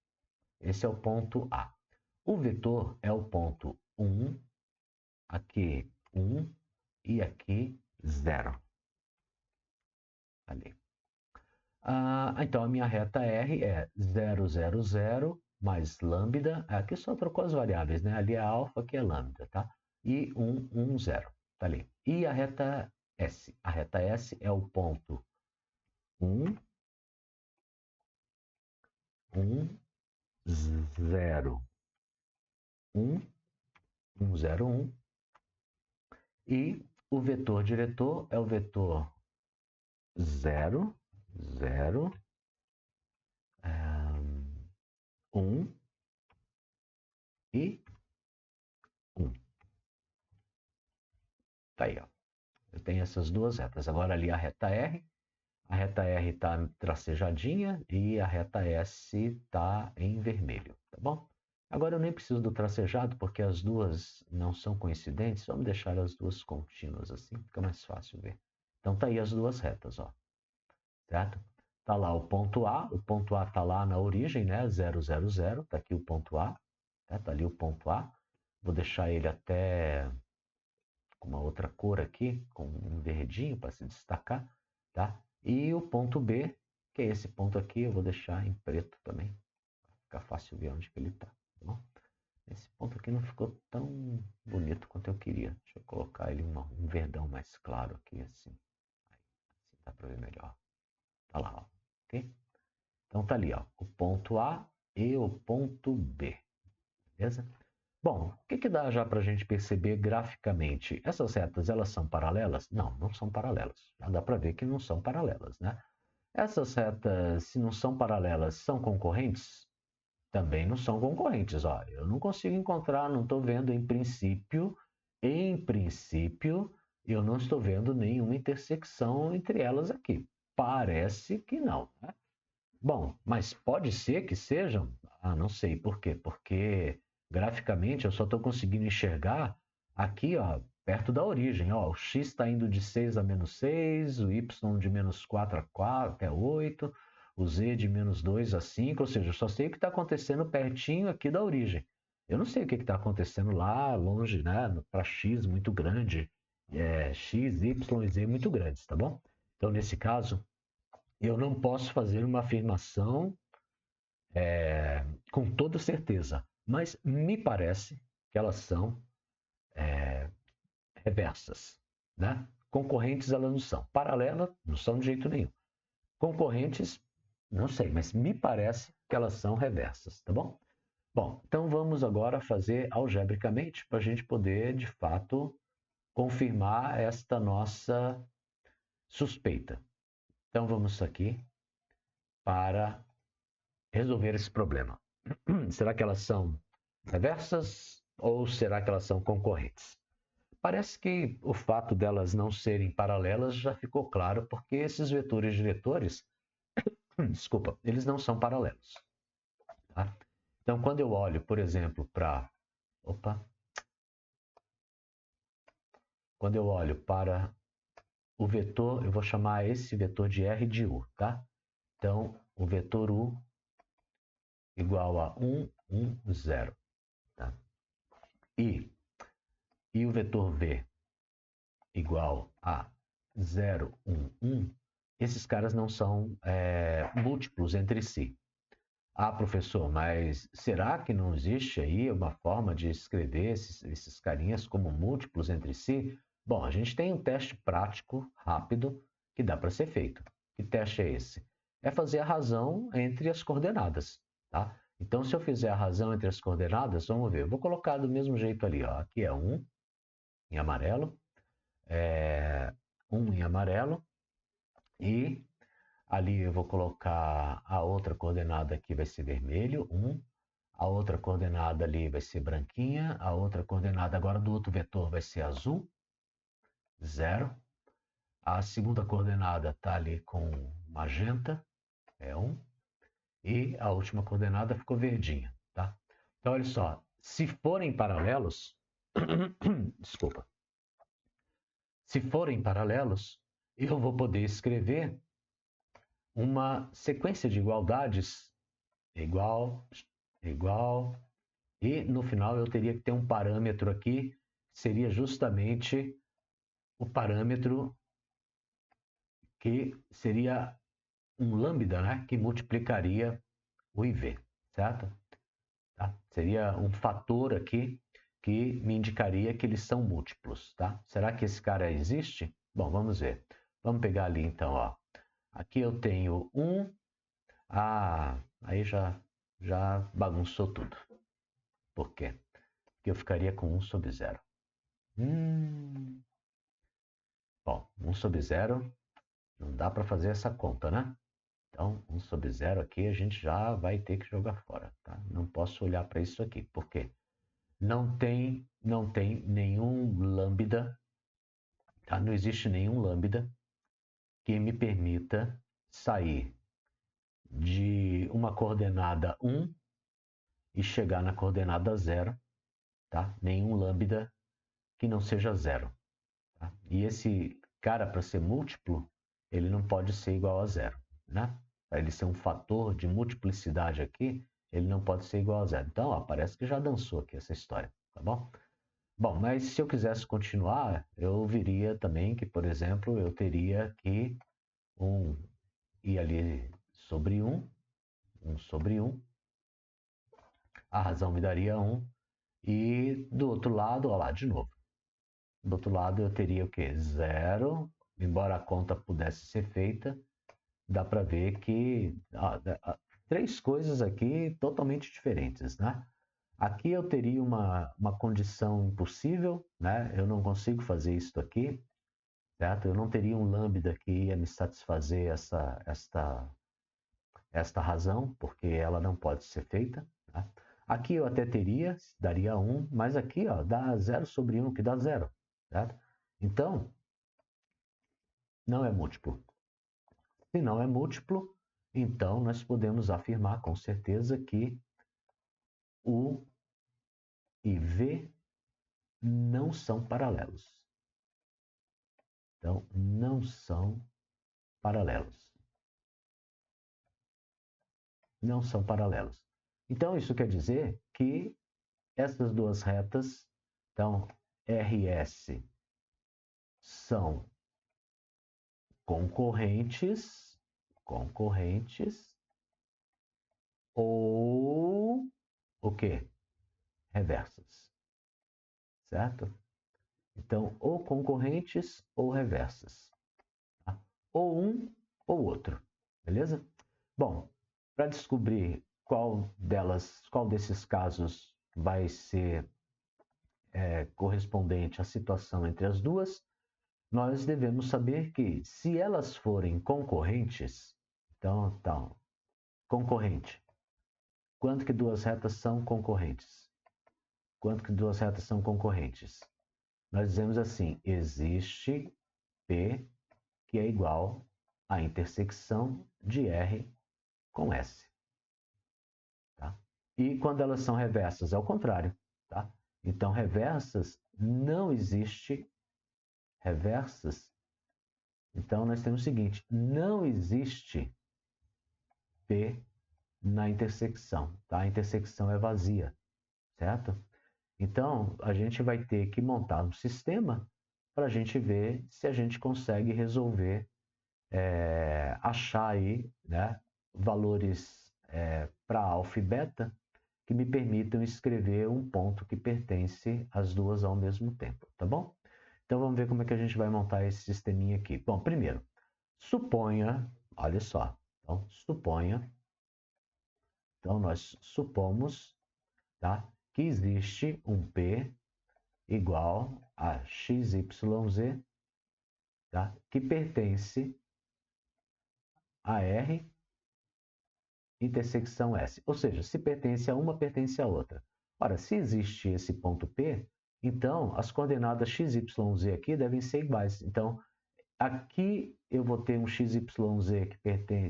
Esse é o ponto A. O vetor é o ponto 1, aqui 1 e aqui 0. Ali. Então, a minha reta R é 0, 0, 0 mais lambda. Aqui só trocou as variáveis, né? Ali é alfa, aqui é lambda, tá? E 1, 1, 0. Tá ali. E a reta S? A reta S é o ponto 1, 1, 0, 1, 1, 0, 1. E o vetor diretor é o vetor 0, 0, 1 e 1. Tá aí, ó. Eu tenho essas duas retas. Agora ali a reta R está tracejadinha e a reta S está em vermelho, tá bom? Agora eu nem preciso do tracejado porque as duas não são coincidentes. Vamos deixar as duas contínuas assim, fica mais fácil ver. Então tá aí as duas retas, ó. Certo? Tá lá o ponto A tá lá na origem, né? 0, 0, 0, tá aqui o ponto A, tá ali o ponto A. Vou deixar ele até com uma outra cor aqui, com um verdinho para se destacar, tá? E o ponto B, que é esse ponto aqui, eu vou deixar em preto também, para ficar fácil ver onde que ele está, tá bom? Esse ponto aqui não ficou tão bonito quanto eu queria. Deixa eu colocar ele um verdão mais claro aqui, assim. Assim dá para ver melhor. Tá lá, ó. Ok? Então tá ali, ó, o ponto A e o ponto B, beleza? Bom, o que dá já para a gente perceber graficamente? Essas retas, elas são paralelas? Não, não são paralelas. Já dá para ver que não são paralelas, né? Essas retas, se não são paralelas, são concorrentes? Também não são concorrentes. Ó, eu não consigo encontrar, não estou vendo em princípio, eu não estou vendo nenhuma intersecção entre elas aqui. Parece que não, né? Bom, mas pode ser que sejam? Não sei. Por quê? Porque graficamente eu só estou conseguindo enxergar aqui, ó, perto da origem. Ó, o x está indo de 6 a menos 6, o y de menos 4 a 4, até 8, o z de menos 2 a 5, ou seja, eu só sei o que está acontecendo pertinho aqui da origem. Eu não sei o que está acontecendo lá longe, né, para x muito grande, x, y e z muito grandes, tá bom? Então, nesse caso, eu não posso fazer uma afirmação com toda certeza, mas me parece que elas são reversas, né? Concorrentes elas não são, paralelas não são de jeito nenhum. Concorrentes, não sei, mas me parece que elas são reversas, tá bom? Bom, então vamos agora fazer algebricamente para a gente poder, de fato, confirmar esta nossa suspeita. Então vamos aqui para resolver esse problema. Será que elas são reversas ou será que elas são concorrentes? Parece que o fato delas não serem paralelas já ficou claro, porque esses vetores diretores, desculpa, eles não são paralelos. Tá? Então, quando eu olho, por exemplo, para... Opa! Quando eu olho para o vetor, eu vou chamar esse vetor de R de U, tá? Então, o vetor U igual a 1, 1, 0. Tá? E o vetor V igual a 0, 1, 1, esses caras não são múltiplos entre si. Ah, professor, mas será que não existe aí uma forma de escrever esses carinhas como múltiplos entre si? Bom, a gente tem um teste prático, rápido, que dá para ser feito. Que teste é esse? É fazer a razão entre as coordenadas, tá? Então, se eu fizer a razão entre as coordenadas, vamos ver. Eu vou colocar do mesmo jeito ali, ó. Aqui é 1 em amarelo, 1 em amarelo, e ali eu vou colocar a outra coordenada aqui vai ser vermelho, 1. A outra coordenada ali vai ser branquinha. A outra coordenada agora do outro vetor vai ser azul, 0. A segunda coordenada está ali com magenta, é 1. E a última coordenada ficou verdinha, tá? Então, olha só. Se forem paralelos... Desculpa. Se forem paralelos, eu vou poder escrever uma sequência de igualdades igual, igual, e no final eu teria que ter um parâmetro aqui, que seria justamente o parâmetro que seria um lambda, né, que multiplicaria o IV, certo? Tá? Seria um fator aqui que me indicaria que eles são múltiplos, tá? Será que esse cara existe? Bom, vamos ver. Vamos pegar ali então, ó. Aqui eu tenho 1. Aí já bagunçou tudo. Por quê? Porque eu ficaria com 1 sobre 0. Bom, 1 sobre 0 não dá para fazer essa conta, né? Então, 1 sobre 0 aqui a gente já vai ter que jogar fora, tá? Não posso olhar para isso aqui. Por quê? Não tem nenhum lambda, tá? Não existe nenhum lambda que me permita sair de uma coordenada 1 e chegar na coordenada 0, tá? Nenhum lambda que não seja 0. Tá? E esse cara, para ser múltiplo, ele não pode ser igual a 0, né? Para ele ser um fator de multiplicidade aqui, ele não pode ser igual a 0. Então, ó, parece que já dançou aqui essa história, tá bom? Bom, mas se eu quisesse continuar, eu viria também que, por exemplo, eu teria que ir ali sobre 1 sobre 1, a razão me daria 1, e do outro lado, olha lá, de novo. Do outro lado eu teria o quê? 0, embora a conta pudesse ser feita, dá para ver que três coisas aqui totalmente diferentes, né? Aqui eu teria uma condição impossível, né? Eu não consigo fazer isso aqui, certo? Eu não teria um lambda que ia me satisfazer esta razão, porque ela não pode ser feita. Tá? Aqui eu até teria, daria 1, mas aqui ó, dá 0 sobre 1, que dá 0. Certo? Então, não é múltiplo. Se não é múltiplo, então nós podemos afirmar com certeza que U e V não são paralelos. Então, não são paralelos. Não são paralelos. Então, isso quer dizer que essas duas retas, então, RS são concorrentes ou o quê? Reversas, certo? Então, ou concorrentes ou reversas. Tá? Ou um ou outro, beleza? Bom, para descobrir qual desses casos vai ser correspondente à situação entre as duas, nós devemos saber que, se elas forem concorrentes, então concorrente. quanto que duas retas são concorrentes? Quanto que duas retas são concorrentes? Nós dizemos assim, existe P que é igual à intersecção de R com S. Tá? E quando elas são reversas, é o contrário. Tá? Então, reversas não existe. Reversas. Então, nós temos o seguinte, não existe P na intersecção. Tá? A intersecção é vazia, certo? Então, a gente vai ter que montar um sistema para a gente ver se a gente consegue resolver, achar aí, né, valores para alfa e beta que me permitam escrever um ponto que pertence às duas ao mesmo tempo, tá bom? Então, vamos ver como é que a gente vai montar esse sisteminha aqui. Bom, primeiro, suponha, olha só, então, suponha, então nós supomos, tá, que existe um P igual a XYZ, tá, que pertence a R intersecção S. Ou seja, se pertence a uma, pertence a outra. Ora, se existe esse ponto P, então as coordenadas XYZ aqui devem ser iguais. Então, aqui eu vou ter um XYZ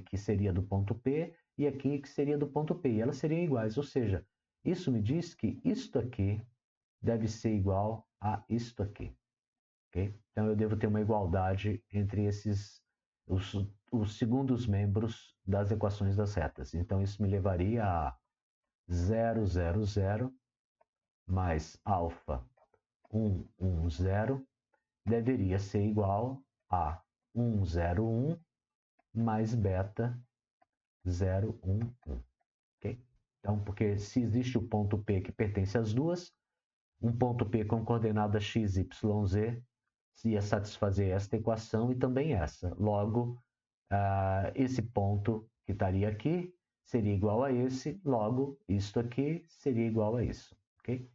que seria do ponto P e aqui que seria do ponto P. E elas seriam iguais. Ou seja, isso me diz que isto aqui deve ser igual a isto aqui. Okay? Então, eu devo ter uma igualdade entre os segundos membros das equações das retas. Então, isso me levaria a 0, 0, 0 mais alfa 1, 1, 0 deveria ser igual a 1, 0, 1 mais beta 0, 1, 1. Okay? Então, porque se existe o ponto P que pertence às duas, um ponto P com coordenada x, y, z ia satisfazer esta equação e também essa. Logo, esse ponto que estaria aqui seria igual a esse, logo, isto aqui seria igual a isso. Okay?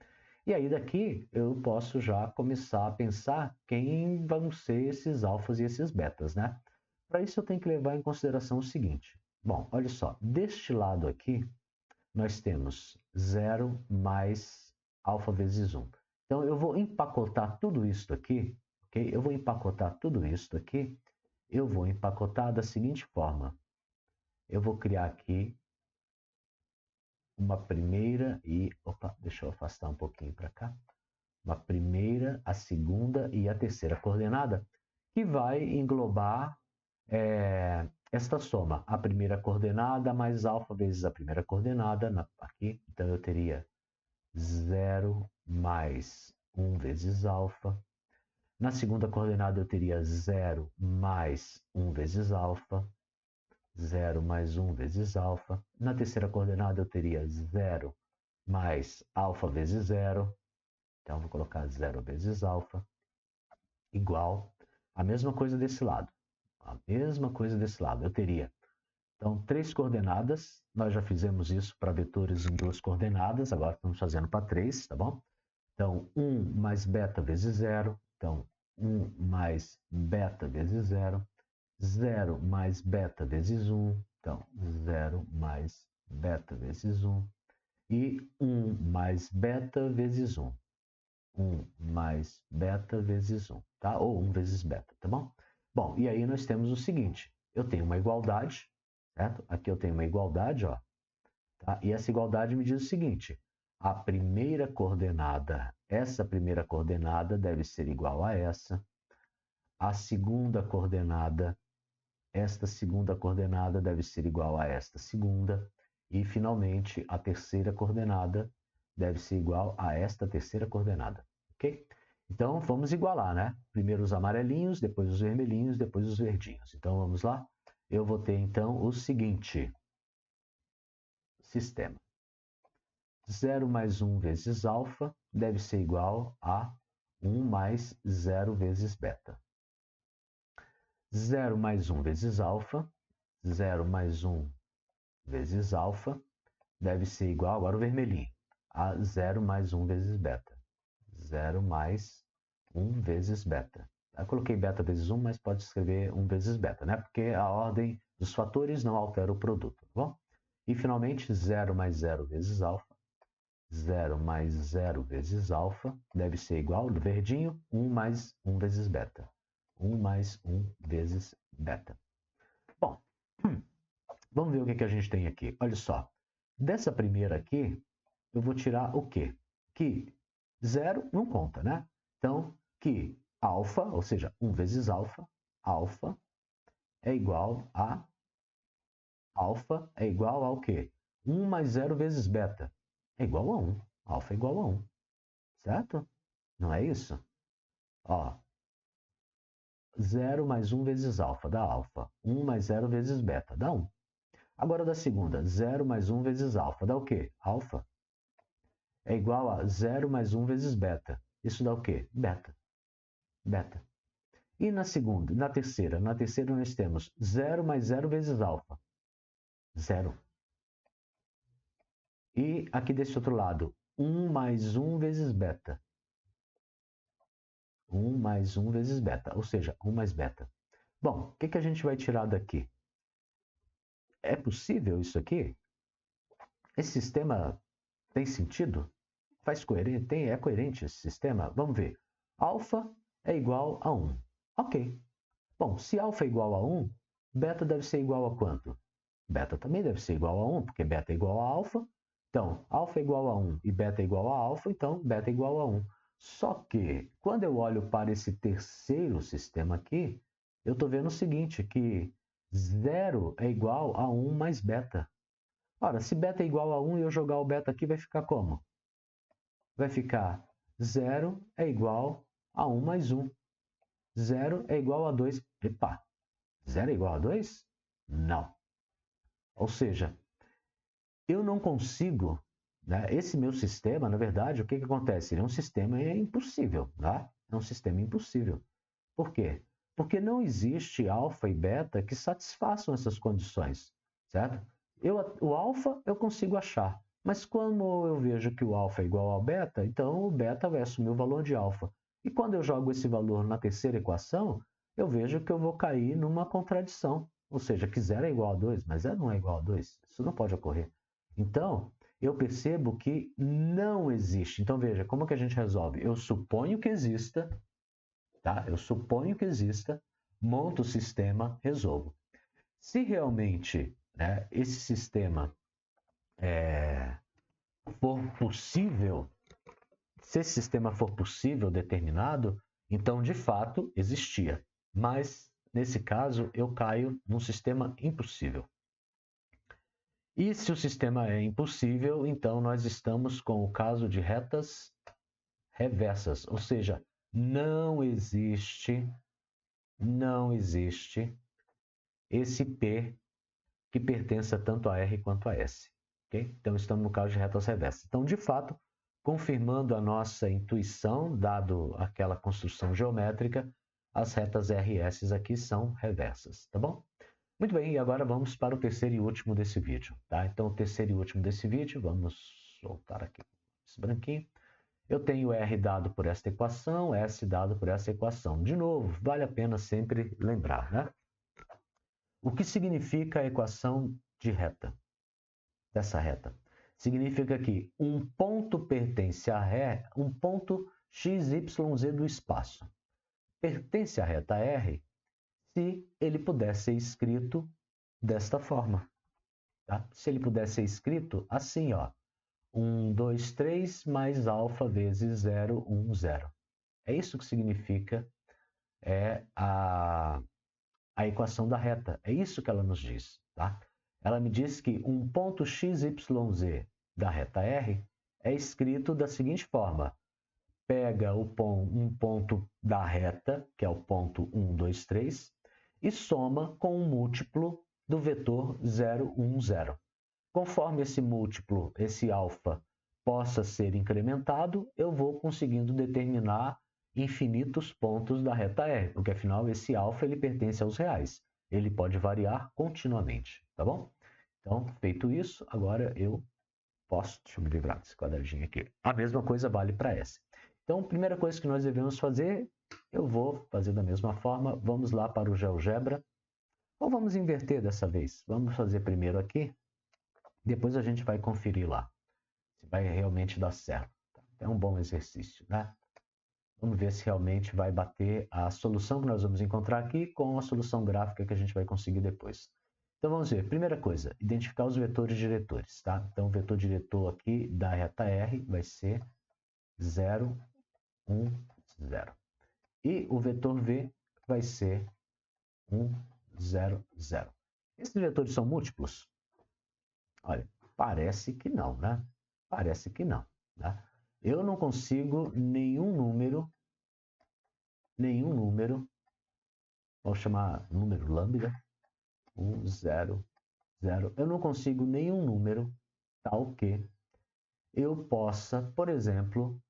E aí daqui eu posso já começar a pensar quem vão ser esses alfas e esses betas, né? Para isso eu tenho que levar em consideração o seguinte. Bom, olha só, deste lado aqui, nós temos 0 mais alfa vezes 1. Então, eu vou empacotar tudo isso aqui, ok? Eu vou empacotar tudo isso aqui, eu vou empacotar da seguinte forma. Eu vou criar aqui uma primeira e... Opa, deixa eu afastar um pouquinho para cá. Uma primeira, a segunda e a terceira coordenada, que vai englobar esta soma, a primeira coordenada mais alfa vezes a primeira coordenada, aqui, então eu teria 0 mais 1 vezes alfa. Na segunda coordenada eu teria 0 mais 1 vezes alfa, 0 mais 1 vezes alfa. Na terceira coordenada eu teria 0 mais alfa vezes 0, então vou colocar 0 vezes alfa, igual a mesma coisa desse lado. A mesma coisa desse lado, eu teria então, 3 coordenadas, nós já fizemos isso para vetores em 2 coordenadas, agora estamos fazendo para 3, tá bom? Então, 1 mais beta vezes 0, então 1 mais beta vezes 0, 0 mais beta vezes 1, então 0 mais beta vezes 1, e 1 mais beta vezes 1, 1 mais beta vezes 1, tá? Ou 1 vezes beta, tá bom? Bom, e aí nós temos o seguinte, eu tenho uma igualdade, certo? Aqui eu tenho uma igualdade, ó, tá? E essa igualdade me diz o seguinte, a primeira coordenada, essa primeira coordenada deve ser igual a essa, a segunda coordenada, esta segunda coordenada deve ser igual a esta segunda, e finalmente a terceira coordenada deve ser igual a esta terceira coordenada, ok? Então vamos igualar, né? Primeiro os amarelinhos, depois os vermelhinhos, depois os verdinhos. Então vamos lá? Eu vou ter então o seguinte sistema. 0 mais 1 vezes alfa deve ser igual a 1 mais 0 vezes beta. 0 mais 1 vezes alfa, 0 mais 1 vezes alfa deve ser igual, agora o vermelhinho, a 0 mais 1 vezes beta. 0 mais 1 vezes beta. Eu coloquei beta vezes 1, mas pode escrever 1 vezes beta, né? Porque a ordem dos fatores não altera o produto, tá bom? E, finalmente, 0 mais 0 vezes alfa. 0 mais 0 vezes alfa deve ser igual, do verdinho, 1 mais 1 vezes beta. 1 mais 1 vezes beta. Bom, vamos ver o que a gente tem aqui. Olha só, dessa primeira aqui, eu vou tirar o quê? Que 0 não conta, né? Então, que alfa, ou seja, 1 vezes alfa, alfa é igual a... Alfa é igual ao quê? 1 mais 0 vezes beta. É igual a 1. Alfa é igual a 1. Certo? Não é isso? Ó, 0 mais 1 vezes alfa dá alfa. 1 mais 0 vezes beta dá 1. Agora da segunda, 0 mais 1 vezes alfa dá o quê? Alfa é igual a 0 mais 1 vezes beta. Isso dá o quê? Beta. Beta. E na segunda, na terceira nós temos 0 mais 0 vezes alfa. 0. E aqui desse outro lado, 1 mais 1 vezes beta. 1 mais 1 vezes beta, ou seja, 1 mais beta. Bom, o que a gente vai tirar daqui? É possível isso aqui? Esse sistema tem sentido? Faz coerente? É coerente esse sistema? Vamos ver. Alfa é igual a 1. Ok. Bom, se alfa é igual a 1, beta deve ser igual a quanto? Beta também deve ser igual a 1, porque beta é igual a alfa. Então, alfa é igual a 1 e beta é igual a alfa, então beta é igual a 1. Só que, quando eu olho para esse terceiro sistema aqui, eu estou vendo o seguinte, que 0 é igual a 1 mais beta. Ora, se beta é igual a 1 e eu jogar o beta aqui, vai ficar como? Vai ficar 0 é igual a 1 mais 1. 0 é igual a 2. Epa, 0 é igual a 2? Não. Ou seja, eu não consigo, né? Esse meu sistema, na verdade, o que acontece? Ele é um sistema impossível, tá? É um sistema impossível. Por quê? Porque não existe alfa e beta que satisfaçam essas condições, certo? O alfa eu consigo achar, mas quando eu vejo que o alfa é igual ao beta, então o beta vai assumir o valor de alfa. E quando eu jogo esse valor na terceira equação, eu vejo que eu vou cair numa contradição, ou seja, que 0 é igual a 2, mas 0 não é igual a 2. Isso não pode ocorrer. Então, eu percebo que não existe. Então, veja, como que a gente resolve? Eu suponho que exista, tá? Eu suponho que exista, monto o sistema, resolvo. Se realmente, né, esse sistema for possível, se esse sistema for possível, determinado, então de fato existia. Mas nesse caso eu caio num sistema impossível. E se o sistema é impossível, então nós estamos com o caso de retas reversas, ou seja, não existe esse P que pertença tanto a R quanto a S. Okay? Então, estamos no caso de retas reversas. Então, de fato, confirmando a nossa intuição, dado aquela construção geométrica, as retas RS aqui são reversas, tá bom? Muito bem, e agora vamos para o terceiro e último desse vídeo, tá? Então, o terceiro e último desse vídeo, vamos soltar aqui esse branquinho. Eu tenho R dado por esta equação, S dado por essa equação. De novo, vale a pena sempre lembrar, né? O que significa a equação de reta? Dessa reta? Significa que um ponto pertence a ré, um ponto x, y, z do espaço. Pertence à reta R se ele puder ser escrito desta forma. Tá? Se ele puder ser escrito assim, ó. 1, 2, 3 mais alfa vezes 0, 1, 0. É isso que significa a equação da reta. É isso que ela nos diz. Tá? Ela me diz que um ponto x, y, z da reta R é escrito da seguinte forma. Pega um ponto da reta, que é o ponto 1, 2, 3, e soma com um múltiplo do vetor 0, 1, 0. Conforme esse múltiplo, esse alfa, possa ser incrementado, eu vou conseguindo determinar infinitos pontos da reta R, porque afinal esse alfa ele pertence aos reais. Ele pode variar continuamente, tá bom? Então, feito isso, agora eu posso, deixa eu me livrar desse quadradinho aqui. A mesma coisa vale para S. Então, a primeira coisa que nós devemos fazer, eu vou fazer da mesma forma. Vamos lá para o GeoGebra. Ou vamos inverter dessa vez. Vamos fazer primeiro aqui. Depois a gente vai conferir lá se vai realmente dar certo. É um bom exercício, né? Vamos ver se realmente vai bater a solução que nós vamos encontrar aqui com a solução gráfica que a gente vai conseguir depois. Então vamos ver. Primeira coisa, identificar os vetores diretores, tá? Então o vetor diretor aqui da reta R vai ser 0, 1, 0. E o vetor V vai ser 1, 0, 0. Esses vetores são múltiplos? Olha, parece que não, né? Parece que não, né? Eu não consigo nenhum número, vamos chamar número lambda, 1, 0, 0. Eu não consigo nenhum número tal que eu possa, por exemplo,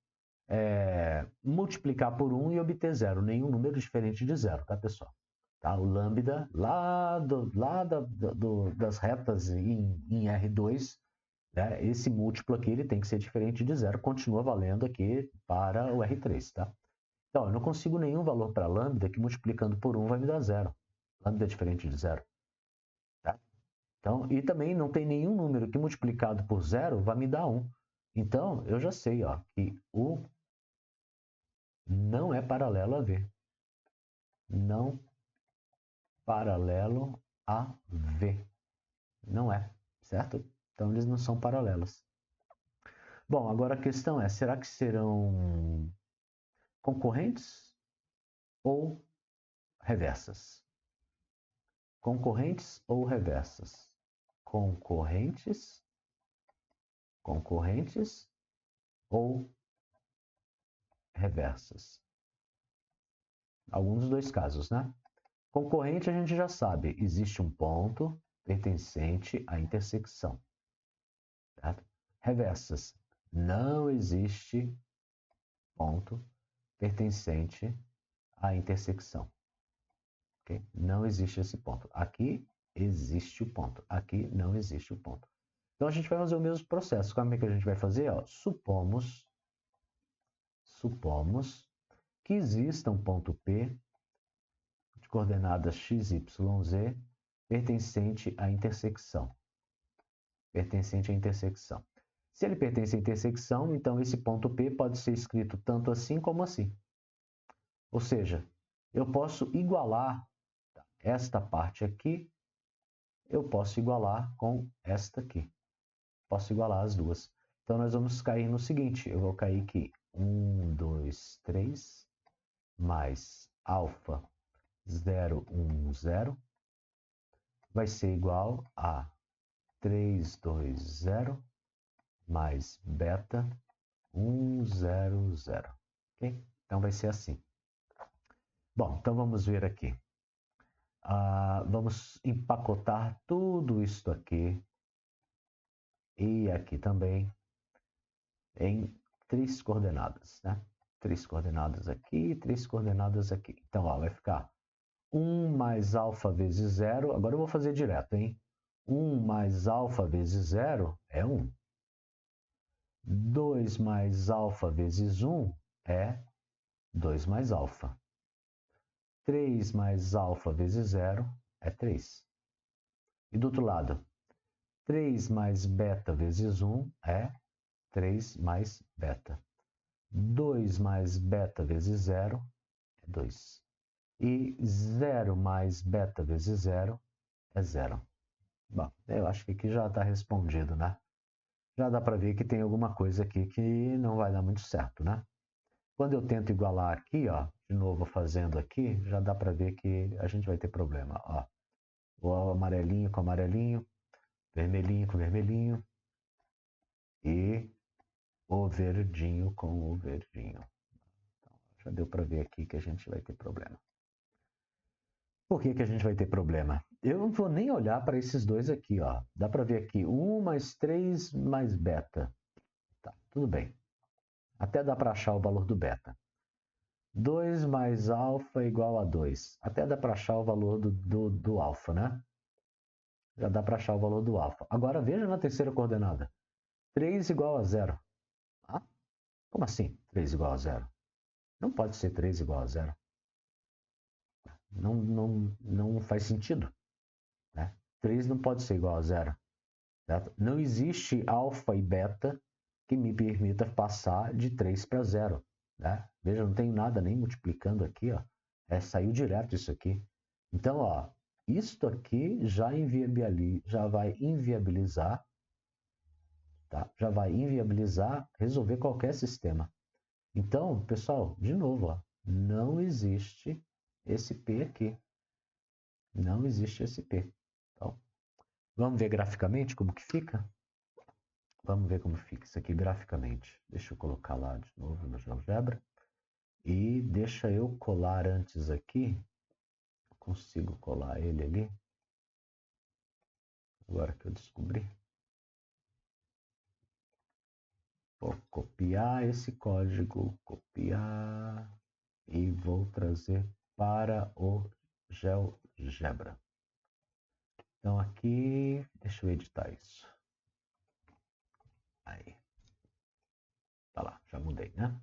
multiplicar por 1 e obter 0. Nenhum número diferente de 0, tá, pessoal? Tá? O lambda, das retas em R2, né, esse múltiplo aqui ele tem que ser diferente de 0, continua valendo aqui para o R3. Tá? Então, eu não consigo nenhum valor para lambda que multiplicando por 1 vai me dar 0. Lambda é diferente de 0. Tá? Então, e também não tem nenhum número que multiplicado por 0 vai me dar 1. Então, eu já sei que U não é paralelo a V. Não paralelo a V. Não é, certo? Então, eles não são paralelos. Bom, agora a questão é, será que serão concorrentes ou reversas? Concorrentes ou reversas? Concorrentes ou reversas? Alguns dos dois casos, né? Concorrente a gente já sabe, existe um ponto pertencente à intersecção. Certo? Reversas, não existe ponto pertencente à intersecção. Okay? Não existe esse ponto. Aqui existe o ponto, aqui não existe o ponto. Então a gente vai fazer o mesmo processo. Como é que a gente vai fazer? Supomos que exista um ponto P de coordenadas x, y, z pertencente à intersecção. Se ele pertence à intersecção, então esse ponto P pode ser escrito tanto assim como assim. Ou seja, eu posso igualar esta parte aqui, eu posso igualar com esta aqui. Posso igualar as duas. Então, nós vamos cair no seguinte, eu vou cair aqui 1, 2, 3, mais alfa 0, 1, 0, vai ser igual a 3, 2, 0, mais beta 1, 0, 0. Ok? Então, vai ser assim. Bom, então vamos ver aqui. Vamos empacotar tudo isso aqui e aqui também em 3 coordenadas, né? 3 coordenadas aqui e 3 coordenadas aqui. Então, vai ficar 1 mais alfa vezes 0. Agora eu vou fazer direto, hein? 1 mais alfa vezes 0 é 1. 2 mais alfa vezes 1 é 2 mais alfa. 3 mais alfa vezes 0 é 3. E do outro lado, 3 mais beta vezes 1 é 3 mais beta. 2 mais beta vezes 0 é 2. E 0 mais beta vezes 0 é 0. Bom, eu acho que aqui já está respondido, né? Já dá para ver que tem alguma coisa aqui que não vai dar muito certo, né? Quando eu tento igualar aqui, de novo fazendo aqui, já dá para ver que a gente vai ter problema. O amarelinho com amarelinho, vermelhinho com vermelhinho e o verdinho com o verdinho. Então, já deu para ver aqui que a gente vai ter problema. Por que a gente vai ter problema? Eu não vou nem olhar para esses dois aqui. Dá para ver aqui 1 mais 3 mais beta. Tá, tudo bem. Até dá para achar o valor do beta. 2 mais alfa igual a 2. Até dá para achar o valor do alfa, né? Já dá para achar o valor do alfa. Agora veja na terceira coordenada. 3 igual a 0. Como assim 3 igual a 0? Não pode ser 3 igual a 0. Não faz sentido. Né? 3 não pode ser igual a 0. certo? Não existe alfa e beta que me permita passar de 3 para 0. Né? Veja, não tenho nada nem multiplicando aqui, ó. Saiu direto isso aqui. Então, ó, isto aqui já vai inviabilizar, tá? Já vai inviabilizar resolver qualquer sistema. Então, pessoal, de novo, ó, não existe esse P aqui. Não existe esse P. Então, vamos ver graficamente como que fica? Vamos ver como fica isso aqui graficamente. Deixa eu colocar lá de novo no GeoGebra. E deixa eu colar antes aqui. Consigo colar ele ali. Agora que eu descobri. Vou copiar esse código. Copiar. E vou trazer para o GeoGebra. Então aqui, deixa eu editar isso. Aí. Tá lá, já mudei, né?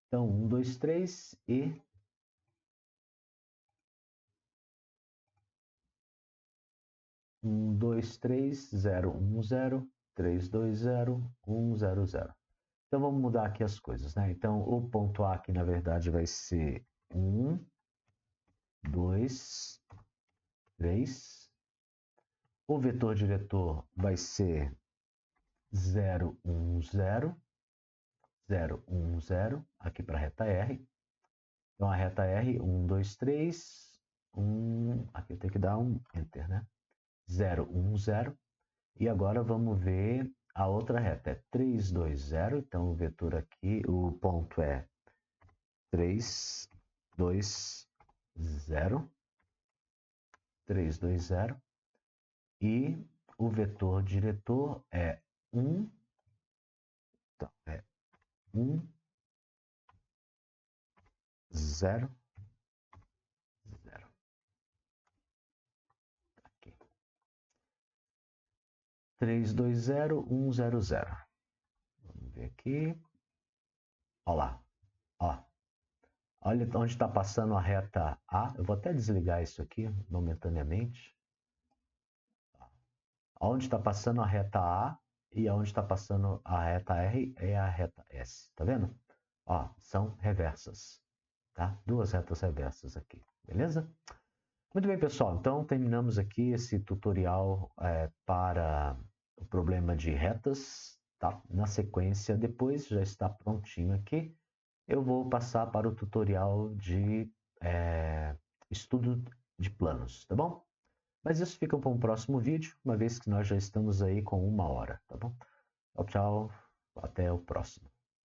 Então, 1, 2, 3 e 1, 2, 3, 0, 1, 0, 3, 2, 0, 1, 0, 0. Então, vamos mudar aqui as coisas, né? Então, o ponto A aqui, na verdade, vai ser 1, 2, 3. O vetor diretor vai ser 0, 1, 0, 0, 1, 0, aqui para a reta R. Então, a reta R, 1, 2, 3, 1, aqui eu tenho que dar um Enter, né? 0, 1, 0. E agora vamos ver a outra reta. É 3, 2, 0. Então, o vetor aqui, o ponto é 3, 2, 0. 3, 2, 0. E o vetor diretor é 1. Então, é 1, 0, 0. Aqui. 3, 2, 0, 1, 0, 0. Vamos ver aqui. Olha lá. Ó. Olha onde está passando a reta A. Eu vou até desligar isso aqui momentaneamente. Onde está passando a reta A e onde está passando a reta R é a reta S. Tá vendo? Ó, são reversas. Tá? Duas retas reversas aqui. Beleza? Muito bem, pessoal. Então, terminamos aqui esse tutorial para o problema de retas. Tá? Na sequência, depois já está prontinho aqui. Eu vou passar para o tutorial de estudo de planos, tá bom? Mas isso fica para um próximo vídeo, uma vez que nós já estamos aí com 1 hora, tá bom? Tchau, tchau. Até o próximo.